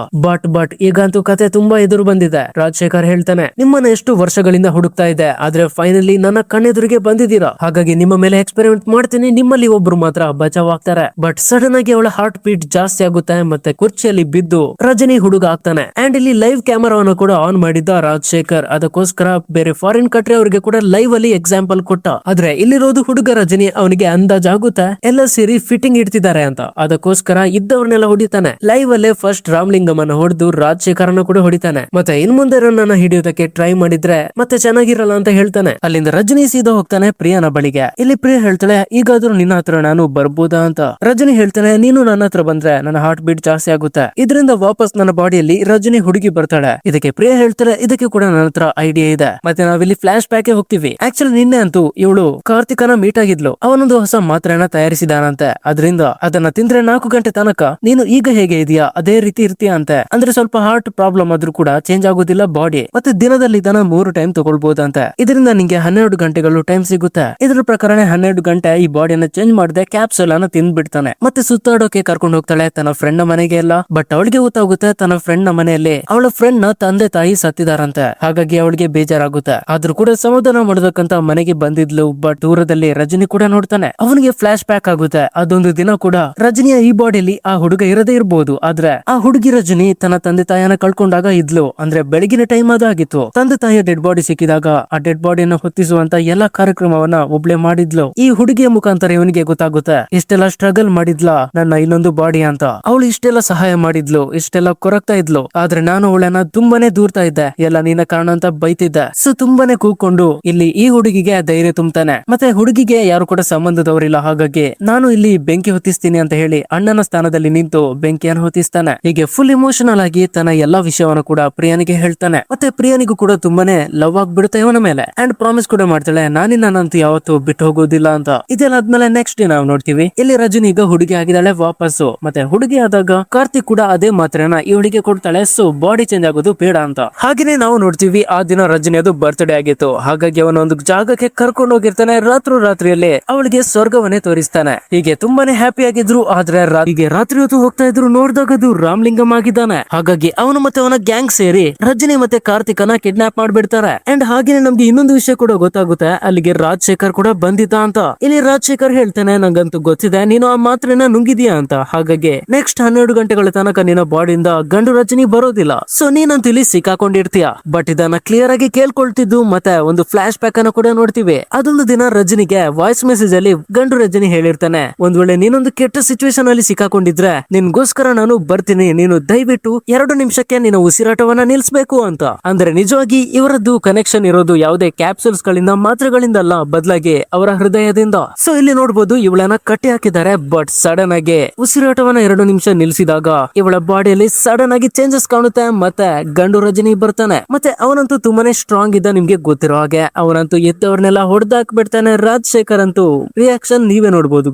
ಬಟ್ ಈಗಂತೂ ಕತೆ ತುಂಬಾ ಎದುರು ಬಂದಿದೆ. ರಾಜಶೇಖರ್ ಹೇಳ್ತಾನೆ, ನಿಮ್ಮನ್ನ ಎಷ್ಟು ವರ್ಷಗಳಿಂದ ಹುಡುಕ್ತಾ ಇದೆ, ಆದ್ರೆ ಫೈನಲಿ ನನ್ನ ಕಣ್ಣೆದುರಿಗೆ ಬಂದಿದ್ದೀರಾ, ಹಾಗಾಗಿ ನಿಮ್ಮ ಮೇಲೆ ಎಕ್ಸ್ಪೆರಿಮೆಂಟ್ ಮಾಡ್ತೀನಿ, ನಿಮ್ಮಲ್ಲಿ ಒಬ್ರು ಮಾತ್ರ ಬಚಾವ್ ಆಗ್ತಾರೆ. ಬಟ್ ಸಡನ್ ಆಗಿ ಅವಳ ಹಾರ್ಟ್ ಬೀಟ್ ಜಾಸ್ತಿ ಆಗುತ್ತೆ, ಮತ್ತೆ ಕುರ್ಚಿಯಲ್ಲಿ ಬಿದ್ದು ರಜನಿ ಹುಡುಗ ಆಗ್ತಾನೆ. ಅಂಡ್ ಇಲ್ಲಿ ಲೈವ್ ಕ್ಯಾಮರಾವನ್ನು ಕೂಡ ಆನ್ ಮಾಡಿದ್ದ ರಾಜಶೇಖರ್, ಅದಕ್ಕೋಸ್ಕರ ಬೇರೆ ಫಾರಿನ್ ಕಂಟ್ರಿ ಅವರಿಗೆ ಕೂಡ ಲೈವ್ ಅಲ್ಲಿ ಎಕ್ಸಾಂಪಲ್ ಕೊಟ್ಟ. ಆದ್ರೆ ಇಲ್ಲಿರೋದು ಹುಡುಗ ರಜನಿ, ಅವನಿಗೆ ಅಂದಾಜಾಗುತ್ತೆ ಎಲ್ಲ ಸೇರಿ ಫಿಟ್ಟಿಂಗ್ ಇಡ್ತಿದ್ದಾರೆ ಅಂತ, ಅದಕ್ಕೋಸ್ಕರ ಇದ್ದವ್ರನ್ನೆಲ್ಲ ಹೊಡಿತಾನೆ. ಲೈವ್ ಅಲ್ಲೇ ಫಸ್ಟ್ ರಾಮ್ಲಿಂಗಮನ್ನ ಹೊಡೆದು ರಾಜಶೇಖರನ ಕೂಡ ಹೊಡಿತಾನೆ. ಮತ್ತೆ ಇನ್ ಮುಂದೆ ರನ್ನ ಹಿಡಿಯೋದಕ್ಕೆ ಟ್ರೈ ಮಾಡಿದ್ರೆ ಮತ್ತೆ ಚೆನ್ನಾಗಿರಲ್ಲ ಅಂತ ಹೇಳ್ತಾನೆ. ಅಲ್ಲಿಂದ ರಜನಿ ಸೀದಾ ಹೋಗ್ತಾನೆ ಪ್ರಿಯಾನ ಬಳಿಗೆ. ಇಲ್ಲಿ ಪ್ರಿಯಾ ಹೇಳ್ತಾಳೆ, ಈಗಾದ್ರೂ ನಿನ್ನ ಹತ್ರ ನಾನು ಬರ್ಬೋದಾ ಅಂತ. ರಜನಿ ಹೇಳ್ತಾನೆ, ನೀನು ನನ್ನ ಹತ್ರ ಬಂದ್ರೆ ನನ್ನ ಹಾರ್ಟ್ ಬೀಟ್ ಜಾಸ್ತಿ ಆಗುತ್ತೆ, ಇದರಿಂದ ವಾಪಸ್ ನನ್ನ ಬಾಡಿಯಲ್ಲಿ ರಜನಿ ಹುಡುಗಿ ಬರ್ತಾಳೆ. ಇದಕ್ಕೆ ಪ್ರಿಯಾ ಹೇಳ್ತಾಳೆ, ಇದಕ್ಕೆ ಕೂಡ ನನ್ನ ಹತ್ರ ಐಡಿಯಾ ಇದೆ. ಮತ್ತೆ ನಾವಿಲ್ಲಿ ಫ್ಲಾಶ್ ಬ್ಯಾಕ್ ಹೋಗ್ತೀವಿ. ಆಕ್ಚುಲಿ ನಿನ್ನೆ ಅಂತೂ ಇವಳು ಕಾರ್ತಿಕನ ಮೀಟ್ ಆಗಿದ್ಲು, ಅವನೊಂದು ಹೊಸ ಮಾತ್ರೆನ ತಯಾರಿಸಿದಾನಂತೆ, ಅದರಿಂದ ಅದನ್ನ ತಿಂದ್ರೆ 4 ಗಂಟೆ ತನಕ ನೀನು ಈಗ ಹೇಗೆ ಇದೆಯಾ ಅದೇ ರೀತಿ ಇರ್ತೀಯ ಅಂತೆ. ಅಂದ್ರೆ ಸ್ವಲ್ಪ ಹಾರ್ಟ್ ಪ್ರಾಬ್ಲಮ್ ಆದ್ರೂ ಕೂಡ ಚೇಂಜ್ ಆಗೋದಿಲ್ಲ ಬಾಡಿ, ಮತ್ತೆ ದಿನದಲ್ಲಿ ಇದನ್ನ 3 ಟೈಮ್ ತಗೊಳ್ಬಹುದಂತೆ. ಇದರಿಂದ ನಿಂಗೆ 12 ಗಂಟೆಗಳು ಟೈಮ್ ಸಿಗುತ್ತೆ. ಇದ್ರ ಪ್ರಕಾರ 12 ಗಂಟೆ ಈ ಬಾಡಿಯನ್ನ ಚೇಂಜ್ ಮಾಡದೆ ಕ್ಯಾಪ್ಸೂಲ್ ಅನ್ನ ತಿಂದ್ಬಿಡ್ತಾನೆ. ಮತ್ತೆ ಸುತ್ತಾಡೋಕೆ ಕರ್ಕೊಂಡು ಹೋಗ್ತಾಳೆ ತನ್ನ ಫ್ರೆಂಡ್ ನ ಮನೆಗೆ ಎಲ್ಲ. ಬಟ್ ಅವಳಿಗೆ ಗೊತ್ತಾಗುತ್ತೆ ತನ್ನ ಫ್ರೆಂಡ್ ನ ಮನೆಯಲ್ಲಿ ಅವಳ ಫ್ರೆಂಡ್ ನ ತಂದೆ ತಾಯಿ ಸತ್ತಿದ್ದಾರೆ ಇರ್ತಾರಂತೆ. ಹಾಗಾಗಿ ಅವಳಿಗೆ ಬೇಜಾರಾಗುತ್ತೆ. ಆದ್ರೂ ಕೂಡ ಸಮಾಧಾನ ಮಾಡೋದಕ್ಕಂತ ಮನೆಗೆ ಬಂದಿದ್ಲು. ಬಟ್ ದೂರದಲ್ಲಿ ರಜನಿ ಕೂಡ ನೋಡ್ತಾನೆ. ಅವನಿಗೆ ಫ್ಲಾಶ್ ಬ್ಯಾಕ್ ಆಗುತ್ತೆ. ಅದೊಂದು ದಿನ ಕೂಡ ರಜನಿಯ ಈ ಬಾಡಿಯಲ್ಲಿ ಆ ಹುಡುಗ ಇರದೇ ಇರಬಹುದು. ಆದ್ರೆ ಆ ಹುಡುಗಿ ರಜನಿ ತನ್ನ ತಂದೆ ತಾಯಿಯನ್ನ ಕಳ್ಕೊಂಡಾಗ ಇದ್ಲು. ಅಂದ್ರೆ ಬೆಳಗಿನ ಟೈಮ್ ಅದಾಗಿತ್ತು. ತಂದೆ ತಾಯಿಯ ಡೆಡ್ ಬಾಡಿ ಸಿಕ್ಕಿದಾಗ ಆ ಡೆಡ್ ಬಾಡಿಯನ್ನು ಹೊತ್ತಿಸುವಂತ ಎಲ್ಲಾ ಕಾರ್ಯಕ್ರಮವನ್ನ ಒಬ್ಳೆ ಮಾಡಿದ್ಲು. ಈ ಹುಡುಗಿಯ ಮುಖಾಂತರ ಇವನಿಗೆ ಗೊತ್ತಾಗುತ್ತೆ ಇಷ್ಟೆಲ್ಲ ಸ್ಟ್ರಗಲ್ ಮಾಡಿದ್ಲ ನನ್ನ ಇನ್ನೊಂದು ಬಾಡಿ ಅಂತ. ಅವಳು ಇಷ್ಟೆಲ್ಲ ಸಹಾಯ ಮಾಡಿದ್ಲು, ಇಷ್ಟೆಲ್ಲ ಕೊರಗ್ತಾ ಇದ್ಲು. ಆದ್ರೆ ನಾನು ಅವಳನ್ನ ತುಂಬಾನೇ ದೂರ್ತಾ ಇದ್ದೆ. ಎಲ್ಲ ನಿನ್ನ ಕಾರಣ ಅಂತ ಬೈತಿದ್ದೆ. ಸೊ ತುಂಬಾನೇ ಕೂಕೊಂಡು ಇಲ್ಲಿ ಈ ಹುಡುಗಿಗೆ ಧೈರ್ಯ ತುಂಬತಾನೆ. ಮತ್ತೆ ಹುಡುಗಿಗೆ ಯಾರು ಕೂಡ ಸಂಬಂಧದವರಿಲ್ಲ. ಹಾಗಾಗಿ ನಾನು ಇಲ್ಲಿ ಬೆಂಕಿ ಹೊತ್ತಿಸ್ತೀನಿ ಅಂತ ಹೇಳಿ ಅಣ್ಣನ ಸ್ಥಾನದಲ್ಲಿ ನಿಂತು ಬೆಂಕಿಯನ್ನು ಹೊತ್ತಿಸ್ತಾನೆ. ಹೀಗೆ ಫುಲ್ ಇಮೋಷನಲ್ ಆಗಿ ತನ್ನ ಎಲ್ಲಾ ವಿಷಯವನ್ನು ಕೂಡ ಪ್ರಿಯಾನಿಗೆ ಹೇಳ್ತಾನೆ. ಮತ್ತೆ ಪ್ರಿಯಾನಿಗೂ ಕೂಡ ತುಂಬಾನೇ ಲವ್ ಆಗ್ಬಿಡುತ್ತೆ ಇವನ ಮೇಲೆ. ಅಂಡ್ ಪ್ರಾಮಿಸ್ ಕೂಡ ಮಾಡ್ತಾಳೆ, ನಾನಿನ್ನಂತೂ ಯಾವತ್ತೂ ಬಿಟ್ಟು ಹೋಗೋದಿಲ್ಲ ಅಂತ. ಇದೆಲ್ಲ ಆದ್ಮೇಲೆ ನೆಕ್ಸ್ಟ್ ಡೇ ನಾವು ನೋಡ್ತೀವಿ ಇಲ್ಲಿ ರಜನಿ ಈಗ ಹುಡುಗಿ ಆಗಿದ್ದಾಳೆ ವಾಪಸ್ಸು. ಮತ್ತೆ ಹುಡುಗಿ ಆದಾಗ ಕಾರ್ತಿಕ್ ಕೂಡ ಅದೇ ಮಾತ್ರನ ಈ ಹುಡುಗಿ ಕೊಡ್ತಾಳೆ. ಸೊ ಬಾಡಿ ಚೇಂಜ್ ಆಗೋದು ಬೇಡ ಅಂತ. ಹಾಗೇನೆ ನಾವು ನೋಡ್ತೀವಿ ಆ ದಿನ ರಜನಿ ಅದು ಬರ್ತ್ಡೇ ಆಗಿತ್ತು. ಹಾಗಾಗಿ ಅವನ ಒಂದು ಜಾಗಕ್ಕೆ ಕರ್ಕೊಂಡು ಹೋಗಿರ್ತಾನೆ. ರಾತ್ರಿಯಲ್ಲಿ ಅವಳಿಗೆ ಸ್ವರ್ಗವನ್ನೇ ತೋರಿಸ್ತಾನೆ. ಹೀಗೆ ತುಂಬಾನೇ ಹ್ಯಾಪಿ ಆಗಿದ್ರು. ಆದ್ರೆ ಹೀಗೆ ರಾತ್ರಿ ಹೊತ್ತು ಹೋಗ್ತಾ ಇದ್ರು. ನೋಡಿದಾಗ ಅದು ರಾಮ್ಲಿಂಗಂ ಆಗಿದ್ದಾನೆ. ಹಾಗಾಗಿ ಅವನು ಮತ್ತೆ ಅವನ ಗ್ಯಾಂಗ್ ಸೇರಿ ರಜನಿ ಮತ್ತೆ ಕಾರ್ತಿಕನ ಕಿಡ್ನಾಪ್ ಮಾಡ್ಬಿಡ್ತಾರೆ. ಅಂಡ್ ಹಾಗೇನೆ ನಮ್ಗೆ ಇನ್ನೊಂದು ವಿಷಯ ಕೂಡ ಗೊತ್ತಾಗುತ್ತೆ. ಅಲ್ಲಿಗೆ ರಾಜಶೇಖರ್ ಕೂಡ ಬಂದಿದ್ದ ಅಂತ. ಇಲ್ಲಿ ರಾಜಶೇಖರ್ ಹೇಳ್ತಾನೆ, ನಂಗಂತೂ ಗೊತ್ತಿದೆ ನೀನು ಆ ಮಾತ್ರೆನ ನುಂಗಿದ್ಯಾ ಅಂತ. ಹಾಗಾಗಿ ನೆಕ್ಸ್ಟ್ 12 ಗಂಟೆಗಳ ತನಕ ನಿನ್ನ ಬಾಡಿಯಿಂದ ಗಂಡು ರಜನಿ ಬರೋದಿಲ್ಲ. ಸೊ ನೀನಂತೂ ಇಲ್ಲಿ ಸಿಕ್ಕಾಕೊಂಡಿರ್ತೀಯ. ಬಟ್ ಇದನ್ನ ಕ್ಲಿಯರ್ ಆಗಿ ಕೇಳ್ಕೊಳ್ತಿದ್ದು ಮತ್ತೆ ಒಂದು ಫ್ಲಾಶ್ ಬ್ಯಾಕ್ ಅನ್ನು ಕೂಡ ನೋಡ್ತೀವಿ. ಅದೊಂದು ದಿನ ರಜನಿಗೆ ವಾಯ್ಸ್ ಮೆಸೇಜ್ ಅಲ್ಲಿ ಗಂಡು ರಜನಿ ಹೇಳಿರ್ತಾನೆ, ಒಂದ್ ವೇಳೆ ನೀನೊಂದು ಕೆಟ್ಟ ಸಿಚುವೇಶನ್ ಅಲ್ಲಿ ಸಿಕ್ಕಾಕೊಂಡಿದ್ರೆ ನಿನ್ಗೋಸ್ಕರ ನಾನು ಬರ್ತೀನಿ, ನೀನು ದಯವಿಟ್ಟು 2 ನಿಮಿಷಕ್ಕೆ ನಿನ್ನ ಉಸಿರಾಟವನ್ನ ನಿಲ್ಸ್ಬೇಕು ಅಂತ. ಅಂದ್ರೆ ನಿಜವಾಗಿ ಇವರದ್ದು ಕನೆಕ್ಷನ್ ಇರೋದು ಯಾವುದೇ ಕ್ಯಾಪ್ಸೂಲ್ಸ್ ಗಳಿಂದ ಮಾತ್ರೆಗಳಿಂದ ಅಲ್ಲ, ಬದಲಾಗಿ ಅವರ ಹೃದಯದಿಂದ. ಸೊ ಇಲ್ಲಿ ನೋಡಬಹುದು ಇವಳನ್ನ ಕಟ್ಟಿ ಹಾಕಿದ್ದಾರೆ. ಬಟ್ ಸಡನ್ ಆಗಿ ಉಸಿರಾಟವನ್ನ 2 ನಿಮಿಷ ನಿಲ್ಸಿದಾಗ ಇವಳ ಬಾಡಿಯಲ್ಲಿ ಸಡನ್ ಆಗಿ ಚೇಂಜಸ್ ಕಾಣುತ್ತೆ. ಮತ್ತೆ ಗಂಡು ರಜನಿ ಬರ್ತಾನೆ. ಮತ್ತೆ ಅವನಂತೂ ತುಂಬಾನೇ ಸ್ಟ್ರಾಂಗ್ ಇದ್ದ, ನಿಮ್ಗೆ ಗೊತ್ತಿರೋ ಹಾಗೆ. ಅವನಂತೂ ಎದ್ದವ್ರನ್ನೆಲ್ಲ ಹೊಡೆದಾಕ್ ಬಿಡ್ತಾನೆ. ರಾಜಶೇಖರ್ ಅಂತೂ ರಿಯಾಕ್ಷನ್ ನೀವೇ ನೋಡ್ಬೋದು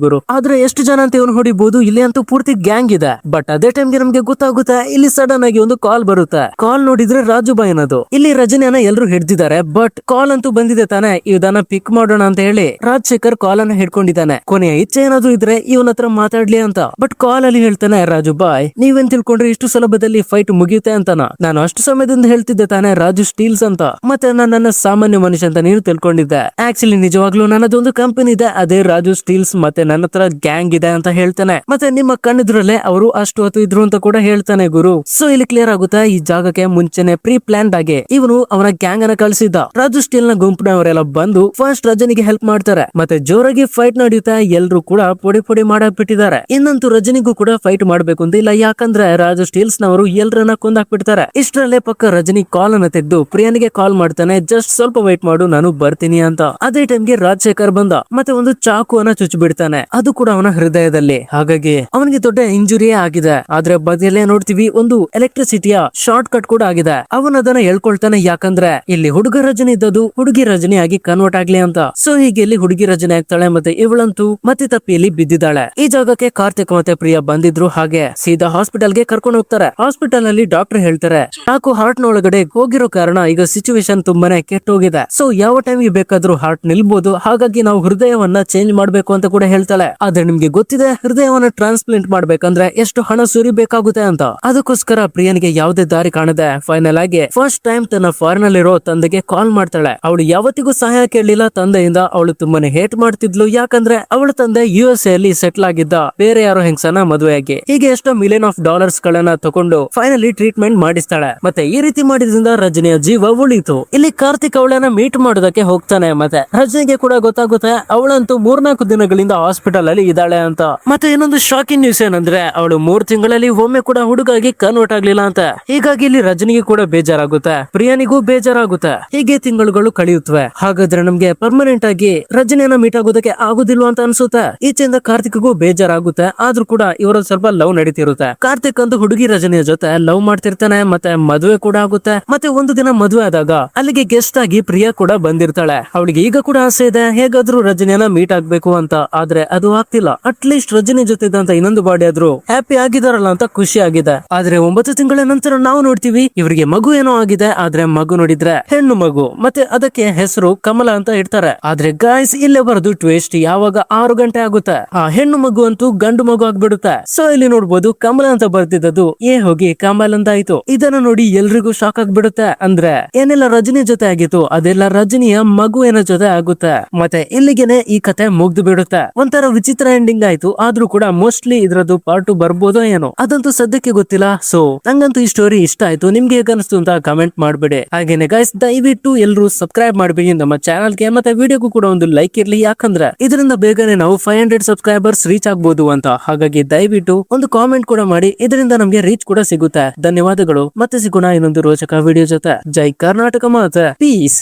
ಗುರು. ಆದ್ರೆ ಎಷ್ಟು ಜನ ಅಂತ ಇವನು ಹೊಡಿಬಹುದು, ಇಲ್ಲಿ ಅಂತೂ ಪೂರ್ತಿ ಗ್ಯಾಂಗ್ ಇದೆ. ಬಟ್ ಅದೇ ಟೈಮ್ಗೆ ನಮ್ಗೆ ಗೊತ್ತಾಗುತ್ತೆ ಇಲ್ಲಿ ಸಡನ್ ಆಗಿ ಒಂದು ಕಾಲ್ ಬರುತ್ತೆ. ಕಾಲ್ ನೋಡಿದ್ರೆ ರಾಜುಬಾಯಿ ಅನ್ನೋದು. ಇಲ್ಲಿ ರಜನಿಯನ್ನ ಎಲ್ಲರೂ ಹಿಡ್ದಿದ್ದಾರೆ. ಬಟ್ ಕಾಲ್ ಅಂತೂ ಬಂದಿದೆ ತಾನೆ, ಇದನ್ನ ಪಿಕ್ ಮಾಡೋಣ ಅಂತ ಹೇಳಿ ರಾಜಶೇಖರ್ ಕಾಲ್ ಅನ್ನ ಹಿಡ್ಕೊಂಡಿದ್ದಾನೆ. ಕೊನೆಯ ಇಚ್ಛೆ ಏನಾದ್ರು ಇದ್ರೆ ಇವನ ಹತ್ರ ಮಾತಾಡ್ಲಿ ಅಂತ. ಬಟ್ ಕಾಲ್ ಅಲ್ಲಿ ಹೇಳ್ತಾನೆ, ರಾಜುಬಾಯ್ ನೀವೇನ್ ತಿಳ್ಕೊಂಡ್ರೆ ಇಷ್ಟು ಸುಲಭದಲ್ಲಿ ಫೈಟ್ ಮುಗಿಯುತ್ತೆ ಅಂತಾನ. ನಾನು ಅಷ್ಟು ಸಮಯದಿಂದ ಹೇಳ್ತಿದ್ದೆ ತಾನೆ ರಾಜು ಸ್ಟೀಲ್ಸ್ ಅಂತ. ಮತ್ತೆ ನನ್ನ ಸಾಮಾನ್ಯ ಮನುಷ್ಯ ಅಂತ ನೀನು ತಿಳ್ಕೊಂಡಿದ್ದೆ. ಆಕ್ಚುಲಿ ನಿಜವಾಗ್ಲೂ ನನ್ನದೊಂದು ಕಂಪನಿ ಇದೆ, ಅದೇ ರಾಜು ಸ್ಟೀಲ್ಸ್. ಮತ್ತೆ ನನ್ನ ಹತ್ರ ಗ್ಯಾಂಗ್ ಇದೆ ಅಂತ ಹೇಳ್ತಾನೆ. ಮತ್ತೆ ನಿಮ್ಮ ಕಣ್ಣಿದ್ರಲ್ಲೇ ಅವರು ಅಷ್ಟು ಹೊತ್ತು ಇದ್ರು ಅಂತ ಕೂಡ ಹೇಳ್ತಾನೆ ಗುರು. ಸೊ ಇಲ್ಲಿ ಕ್ಲಿಯರ್ ಆಗುತ್ತೆ ಈ ಜಾಗಕ್ಕೆ ಮುಂಚೆನೆ ಪ್ರೀ ಪ್ಲಾನ್ಡ್ ಆಗಿ ಇವನು ಅವನ ಗ್ಯಾಂಗ್ ಅನ್ನ ಕಳಿಸಿದ್ದ. ರಾಜು ಸ್ಟೀಲ್ ನ ಗುಂಪಿನವರೆಲ್ಲ ಬಂದು ಫಸ್ಟ್ ರಜನಿಗೆ ಹೆಲ್ಪ್ ಮಾಡ್ತಾರೆ. ಮತ್ತೆ ಜೋರಾಗಿ ಫೈಟ್ ನಡೆಯುತ್ತೆ. ಎಲ್ರು ಕೂಡ ಪುಡಿ ಮಾಡಾಕ್ಬಿಟ್ಟಿದ್ದಾರೆ. ಇನ್ನಂತೂ ರಜನಿಗೂ ಕೂಡ ಫೈಟ್ ಮಾಡ್ಬೇಕು ಅಂತ ಇಲ್ಲ, ಯಾಕಂದ್ರೆ ರಾಜು ಸ್ಟೀಲ್ಸ್ ನವರು ಎಲ್ಲರನ್ನ ಕೊಂದಾಕ್ಬಿಡ್ತಾರೆ. ಇಷ್ಟರಲ್ಲೇ ಪಕ್ಕ ರಜನಿ ಕಾಲ್ ಅನ್ನ ತೆಗೆದು ಪ್ರಿಯಾನಿಗೆ ಕಾಲ್ ಮಾಡ್ತಾನೆ, ಜಸ್ಟ್ ಸ್ವಲ್ಪ ವೈಟ್ ಮಾಡು ನಾನು ಬರ್ತೀನಿ ಅಂತ. ಅದೇ ಟೈಮ್ಗೆ ರಾಜಶೇಖರ್ ಬಂದ. ಮತ್ತೆ ಒಂದು ಚಾಕು ಅನ್ನ ಚುಚ್ಚಿ ಬಿಡ್ತಾನೆ, ಅದು ಕೂಡ ಅವನ ಹೃದಯದಲ್ಲಿ. ಹಾಗಾಗಿ ಅವನಿಗೆ ದೊಡ್ಡ ಇಂಜುರಿಯೇ ಆಗಿದೆ. ಆದ್ರೆ ಬದಿಯಲ್ಲೇ ನೋಡ್ತೀವಿ ಒಂದು ಎಲೆಕ್ಟ್ರಿಸಿಟಿಯ ಶಾರ್ಟ್ ಕಟ್ ಕೂಡ ಆಗಿದೆ. ಅವನ ಅದನ್ನ ಹೇಳ್ಕೊಳ್ತಾನೆ, ಯಾಕಂದ್ರೆ ಇಲ್ಲಿ ಹುಡುಗ ರಜನಿ ಇದ್ದದು ಹುಡುಗಿ ರಜನಿ ಆಗಿ ಕನ್ವರ್ಟ್ ಆಗ್ಲಿ ಅಂತ. ಸೊ ಹೀಗೆ ಇಲ್ಲಿ ಹುಡುಗಿ ರಜನಿ ಆಗ್ತಾಳೆ. ಮತ್ತೆ ಇವಳಂತೂ ಮತ್ತೆ ತಪ್ಪಿಯಲ್ಲಿ ಬಿದ್ದಿದ್ದಾಳೆ. ಈ ಜಾಗಕ್ಕೆ ಕಾರ್ತಿಕ್ ಮತ್ತೆ ಪ್ರಿಯಾ ಬಂದಿದ್ರು. ಹಾಗೆ ಸೀದಾ ಹಾಸ್ಪಿಟಲ್ ಗೆ ಕರ್ಕೊಂಡು ಹೋಗ್ತಾರೆ. ಹಾಸ್ಪಿಟಲ್ ಅಲ್ಲಿ ಡಾಕ್ಟರ್ ಹೇಳ್ತಾರೆ, ಚಾಕು ಹಾರ್ಟ್ ನ ಒಳಗಡೆ ಹೋಗಿರೋ ಕಾರಣ ಈಗ ಸಿಚುವೇಶನ್ ತುಂಬಾನೇ ಕೆಟ್ಟೋಗಿದೆ. ಸೊ ಯಾವ ಟೈಮ್ಗೆ ಬೇಕಾದ್ರೂ ಹಾರ್ಟ್ ನಿಲ್ಬಹುದು. ಹಾಗಾಗಿ ನಾವು ಹೃದಯವನ್ನ ಚೇಂಜ್ ಮಾಡ್ಬೇಕು ಅಂತ ಕೂಡ ಹೇಳ್ತಾಳೆ. ಆದ್ರೆ ನಿಮ್ಗೆ ಗೊತ್ತಿದೆ ಹೃದಯವನ್ನ ಟ್ರಾನ್ಸ್ಪ್ಲಾಂಟ್ ಮಾಡ್ಬೇಕಂದ್ರೆ ಎಷ್ಟು ಹಣ ಸುರಿಬೇಕಾಗುತ್ತೆ ಅಂತ. ಅದಕ್ಕೋಸ್ಕರ ಪ್ರಿಯನಿಗೆ ಯಾವುದೇ ದಾರಿ ಕಾಣದೆ ಫೈನಲ್ ಆಗಿ ಫಸ್ಟ್ ಟೈಮ್ ತನ್ನ ಫಾರಿನ್ ಅಲ್ಲಿರೋ ತಂದೆಗೆ ಕಾಲ್ ಮಾಡ್ತಾಳೆ. ಅವಳು ಯಾವತ್ತಿಗೂ ಸಹಾಯ ಕೇಳಲಿಲ್ಲ ತಂದೆಯಿಂದ. ಅವಳು ತುಂಬಾನೇ ಹೇಟ್ ಮಾಡ್ತಿದ್ಲು, ಯಾಕಂದ್ರೆ ಅವಳ ತಂದೆ USA ಅಲ್ಲಿ ಸೆಟ್ಲ್ ಆಗಿದ್ದ ಬೇರೆ ಯಾರೋ ಹೆಂಗಸನ ಮದುವೆಯಾಗಿ. ಹೀಗೆ ಎಷ್ಟೋ $1,000,000 ಗಳನ್ನ ತಗೊಂಡು ಫೈನಲಿ ಟ್ರೀಟ್ಮೆಂಟ್ ಮಾಡಿಸ್ತಾಳೆ. ಮತ್ತೆ ಈ ರೀತಿ ಮಾಡಿದ್ರಿಂದ ರಜನಿಯ ಜೀವ ಉಳಿತು. ಇಲ್ಲಿ ಕಾರ್ತಿಕ್ ಅವಳನ್ನ ಮೀಟ್ ಮಾಡೋದಕ್ಕೆ ಹೋಗ್ತಾನೆ. ಮತ್ತೆ ರಜನಿಗೆ ಕೂಡ ಗೊತ್ತಾಗುತ್ತೆ ಅವಳಂತೂ 3-4 ದಿನಗಳಿಂದ ಹಾಸ್ಪಿಟಲ್ ಅಲ್ಲಿ ಇದ್ದಾಳೆ ಅಂತ. ಮತ್ತೆ ಇನ್ನೊಂದು ಶಾಕಿಂಗ್ ನ್ಯೂಸ್ ಏನಂದ್ರೆ ಅವಳು 3 ತಿಂಗಳಲ್ಲಿ ಒಮ್ಮೆ ಕೂಡ ಹುಡುಗಾಗಿ ಕನ್ವರ್ಟ್ ಆಗ್ಲಿಲ್ಲ ಅಂತ. ಹೀಗಾಗಿ ಇಲ್ಲಿ ರಜನಿಗೆ ಕೂಡ ಬೇಜಾರಾಗುತ್ತೆ, ಪ್ರಿಯಾನಿಗೂ ಬೇಜಾರಾಗುತ್ತೆ. ಹೀಗೆ ತಿಂಗಳುಗಳು ಕಳೆಯುತ್ತವೆ. ಹಾಗಾದ್ರೆ ನಮ್ಗೆ ಪರ್ಮನೆಂಟ್ ಆಗಿ ರಜನಿಯನ್ನ ಮೀಟ್ ಆಗೋದಕ್ಕೆ ಆಗುದಿಲ್ವಾ ಅಂತ ಅನ್ಸುತ್ತೆ. ಈಚೆಯಿಂದ ಕಾರ್ತಿಕ್ಗೂ ಬೇಜಾರಾಗುತ್ತೆ. ಆದ್ರೂ ಕೂಡ ಇವರ ಸ್ವಲ್ಪ ಲವ್ ನಡೀತಿರುತ್ತೆ. ಕಾರ್ತಿಕ್ ಅಂತೂ ಹುಡುಗಿ ರಜನಿಯ ಜೊತೆ ಲವ್ ಮಾಡ್ತಿರ್ತಾನೆ. ಮತ್ತೆ ಮದುವೆ ಕೂಡ ಆಗುತ್ತೆ. ಮತ್ತೆ ಒಂದು ದಿನ ಮದುವೆ ಆದಾಗ ಅಲ್ಲಿಗೆ ಗೆಸ್ಟ್ ಆಗಿ ಪ್ರಿಯಾ ಕೂಡ ಬಂದಿರ್ತಾಳೆ. ಅವಳಿಗೆ ಈಗ ಕೂಡ ಆಸೆ ಇದೆ ಹೇಗಾದ್ರೂ ರಜನಿಯನ್ನ ಮೀಟ್ ಆಗ್ಬೇಕು ಅಂತ. ಆದ್ರೆ ಅದು ಆಗ್ತಿಲ್ಲ. ಅಟ್ ಲೀಸ್ಟ್ ರಜನಿ ಜೊತೆ ಇದ್ದಂತ ಇನ್ನೊಂದು ಬಾಡಿ ಆದ್ರೂ ಹ್ಯಾಪಿ ಆಗಿದಾರಲ್ಲ ಅಂತ ಖುಷಿ ಆಗಿದೆ. ಆದ್ರೆ 9 ತಿಂಗಳ ನಂತರ ನಾವು ನೋಡ್ತೀವಿ ಇವರಿಗೆ ಮಗು ಏನೋ ಆಗಿದೆ. ಆದ್ರೆ ಮಗು ನೋಡಿದ್ರೆ ಹೆಣ್ಣು ಮಗು. ಮತ್ತೆ ಅದಕ್ಕೆ ಹೆಸರು ಕಮಲ ಅಂತ ಇಡ್ತಾರೆ. ಆದ್ರೆ ಗಾಯ್ಸ್ ಇಲ್ಲೇ ಬರೋದು ಟ್ವಿಸ್ಟ್. ಯಾವಾಗ 6 ಗಂಟೆ ಆಗುತ್ತೆ ಆ ಹೆಣ್ಣು ಮಗು ಅಂತೂ ಗಂಡು ಮಗು ಆಗ್ಬಿಡುತ್ತೆ. ಸೊ ಇಲ್ಲಿ ನೋಡ್ಬೋದು ಕಮಲ ಅಂತ ಬರ್ತಿದ್ದದು ಹೋಗಿ ಕಮಲ್ ಅಂತ ಆಯ್ತು. ಇದನ್ನ ನೋಡಿ ಎಲ್ರಿಗೂ ಶಾಕ್ ಆಗ್ಬಿಡುತ್ತೆ. ಆಗ್ಬಿಡುತ್ತೆ. ಅಂದ್ರೆ ಏನೆಲ್ಲ ರಜನಿ ಜೊತೆ ಆಗಿತ್ತು ಅದೆಲ್ಲ ರಜನಿಯ ಮಗುವಿನ ಜೊತೆ ಆಗುತ್ತೆ. ಮತ್ತೆ ಇಲ್ಲಿಗೆನೆ ಈ ಕತೆ ಮುಗ್ದು ಬಿಡುತ್ತೆ. ಒಂಥರ ವಿಚಿತ್ರ ಎಂಡಿಂಗ್ ಆಯ್ತು. ಆದ್ರೂ ಕೂಡ ಮೋಸ್ಟ್ಲಿ ಇದ್ರದ್ದು ಪಾರ್ಟ್ 2 ಬರ್ಬೋದೋ ಏನೋ, ಅದಂತೂ ಸದ್ಯಕ್ಕೆ ಗೊತ್ತಿಲ್ಲ. ಸೊ ನಂಗಂತೂ ಈ ಸ್ಟೋರಿ ಇಷ್ಟ ಆಯ್ತು. ನಿಮ್ಗೆ ಹೇಗನ್ನಿಸ್ತು ಅಂತ ಕಮೆಂಟ್ ಮಾಡ್ಬಿಡಿ. ಹಾಗೇನೆ ಗೈಸ್ ದಯವಿಟ್ಟು ಎಲ್ಲರೂ ಸಬ್ಸ್ಕ್ರೈಬ್ ಮಾಡ್ಬೇಕು ನಮ್ಮ ಚಾನಲ್ಗೆ. ಮತ್ತೆ ವಿಡಿಯೋಗೂ ಕೂಡ ಒಂದು ಲೈಕ್ ಇರ್ಲಿ, ಯಾಕಂದ್ರೆ ಇದರಿಂದ ಬೇಗನೆ ನಾವು 500 ಸಬ್ಸ್ಕ್ರೈಬರ್ಸ್ ರೀಚ್ ಆಗ್ಬೋದು ಅಂತ. ಹಾಗಾಗಿ ದಯವಿಟ್ಟು ಒಂದು ಕಾಮೆಂಟ್ ಕೂಡ ಮಾಡಿ, ಇದರಿಂದ ನಮ್ಗೆ ರೀಚ್ ಕೂಡ ಸಿಗುತ್ತೆ. ಧನ್ಯವಾದಗಳು. ಮತ್ತೆ ಸಿಗೋಣ ಇನ್ನೊಂದು ರೋಚಕ ವಿಡಿಯೋ ಜೊತೆ. ಜೈ ಕರ್ನಾಟಕ ಮಾತೆ. ಪೀಸ್.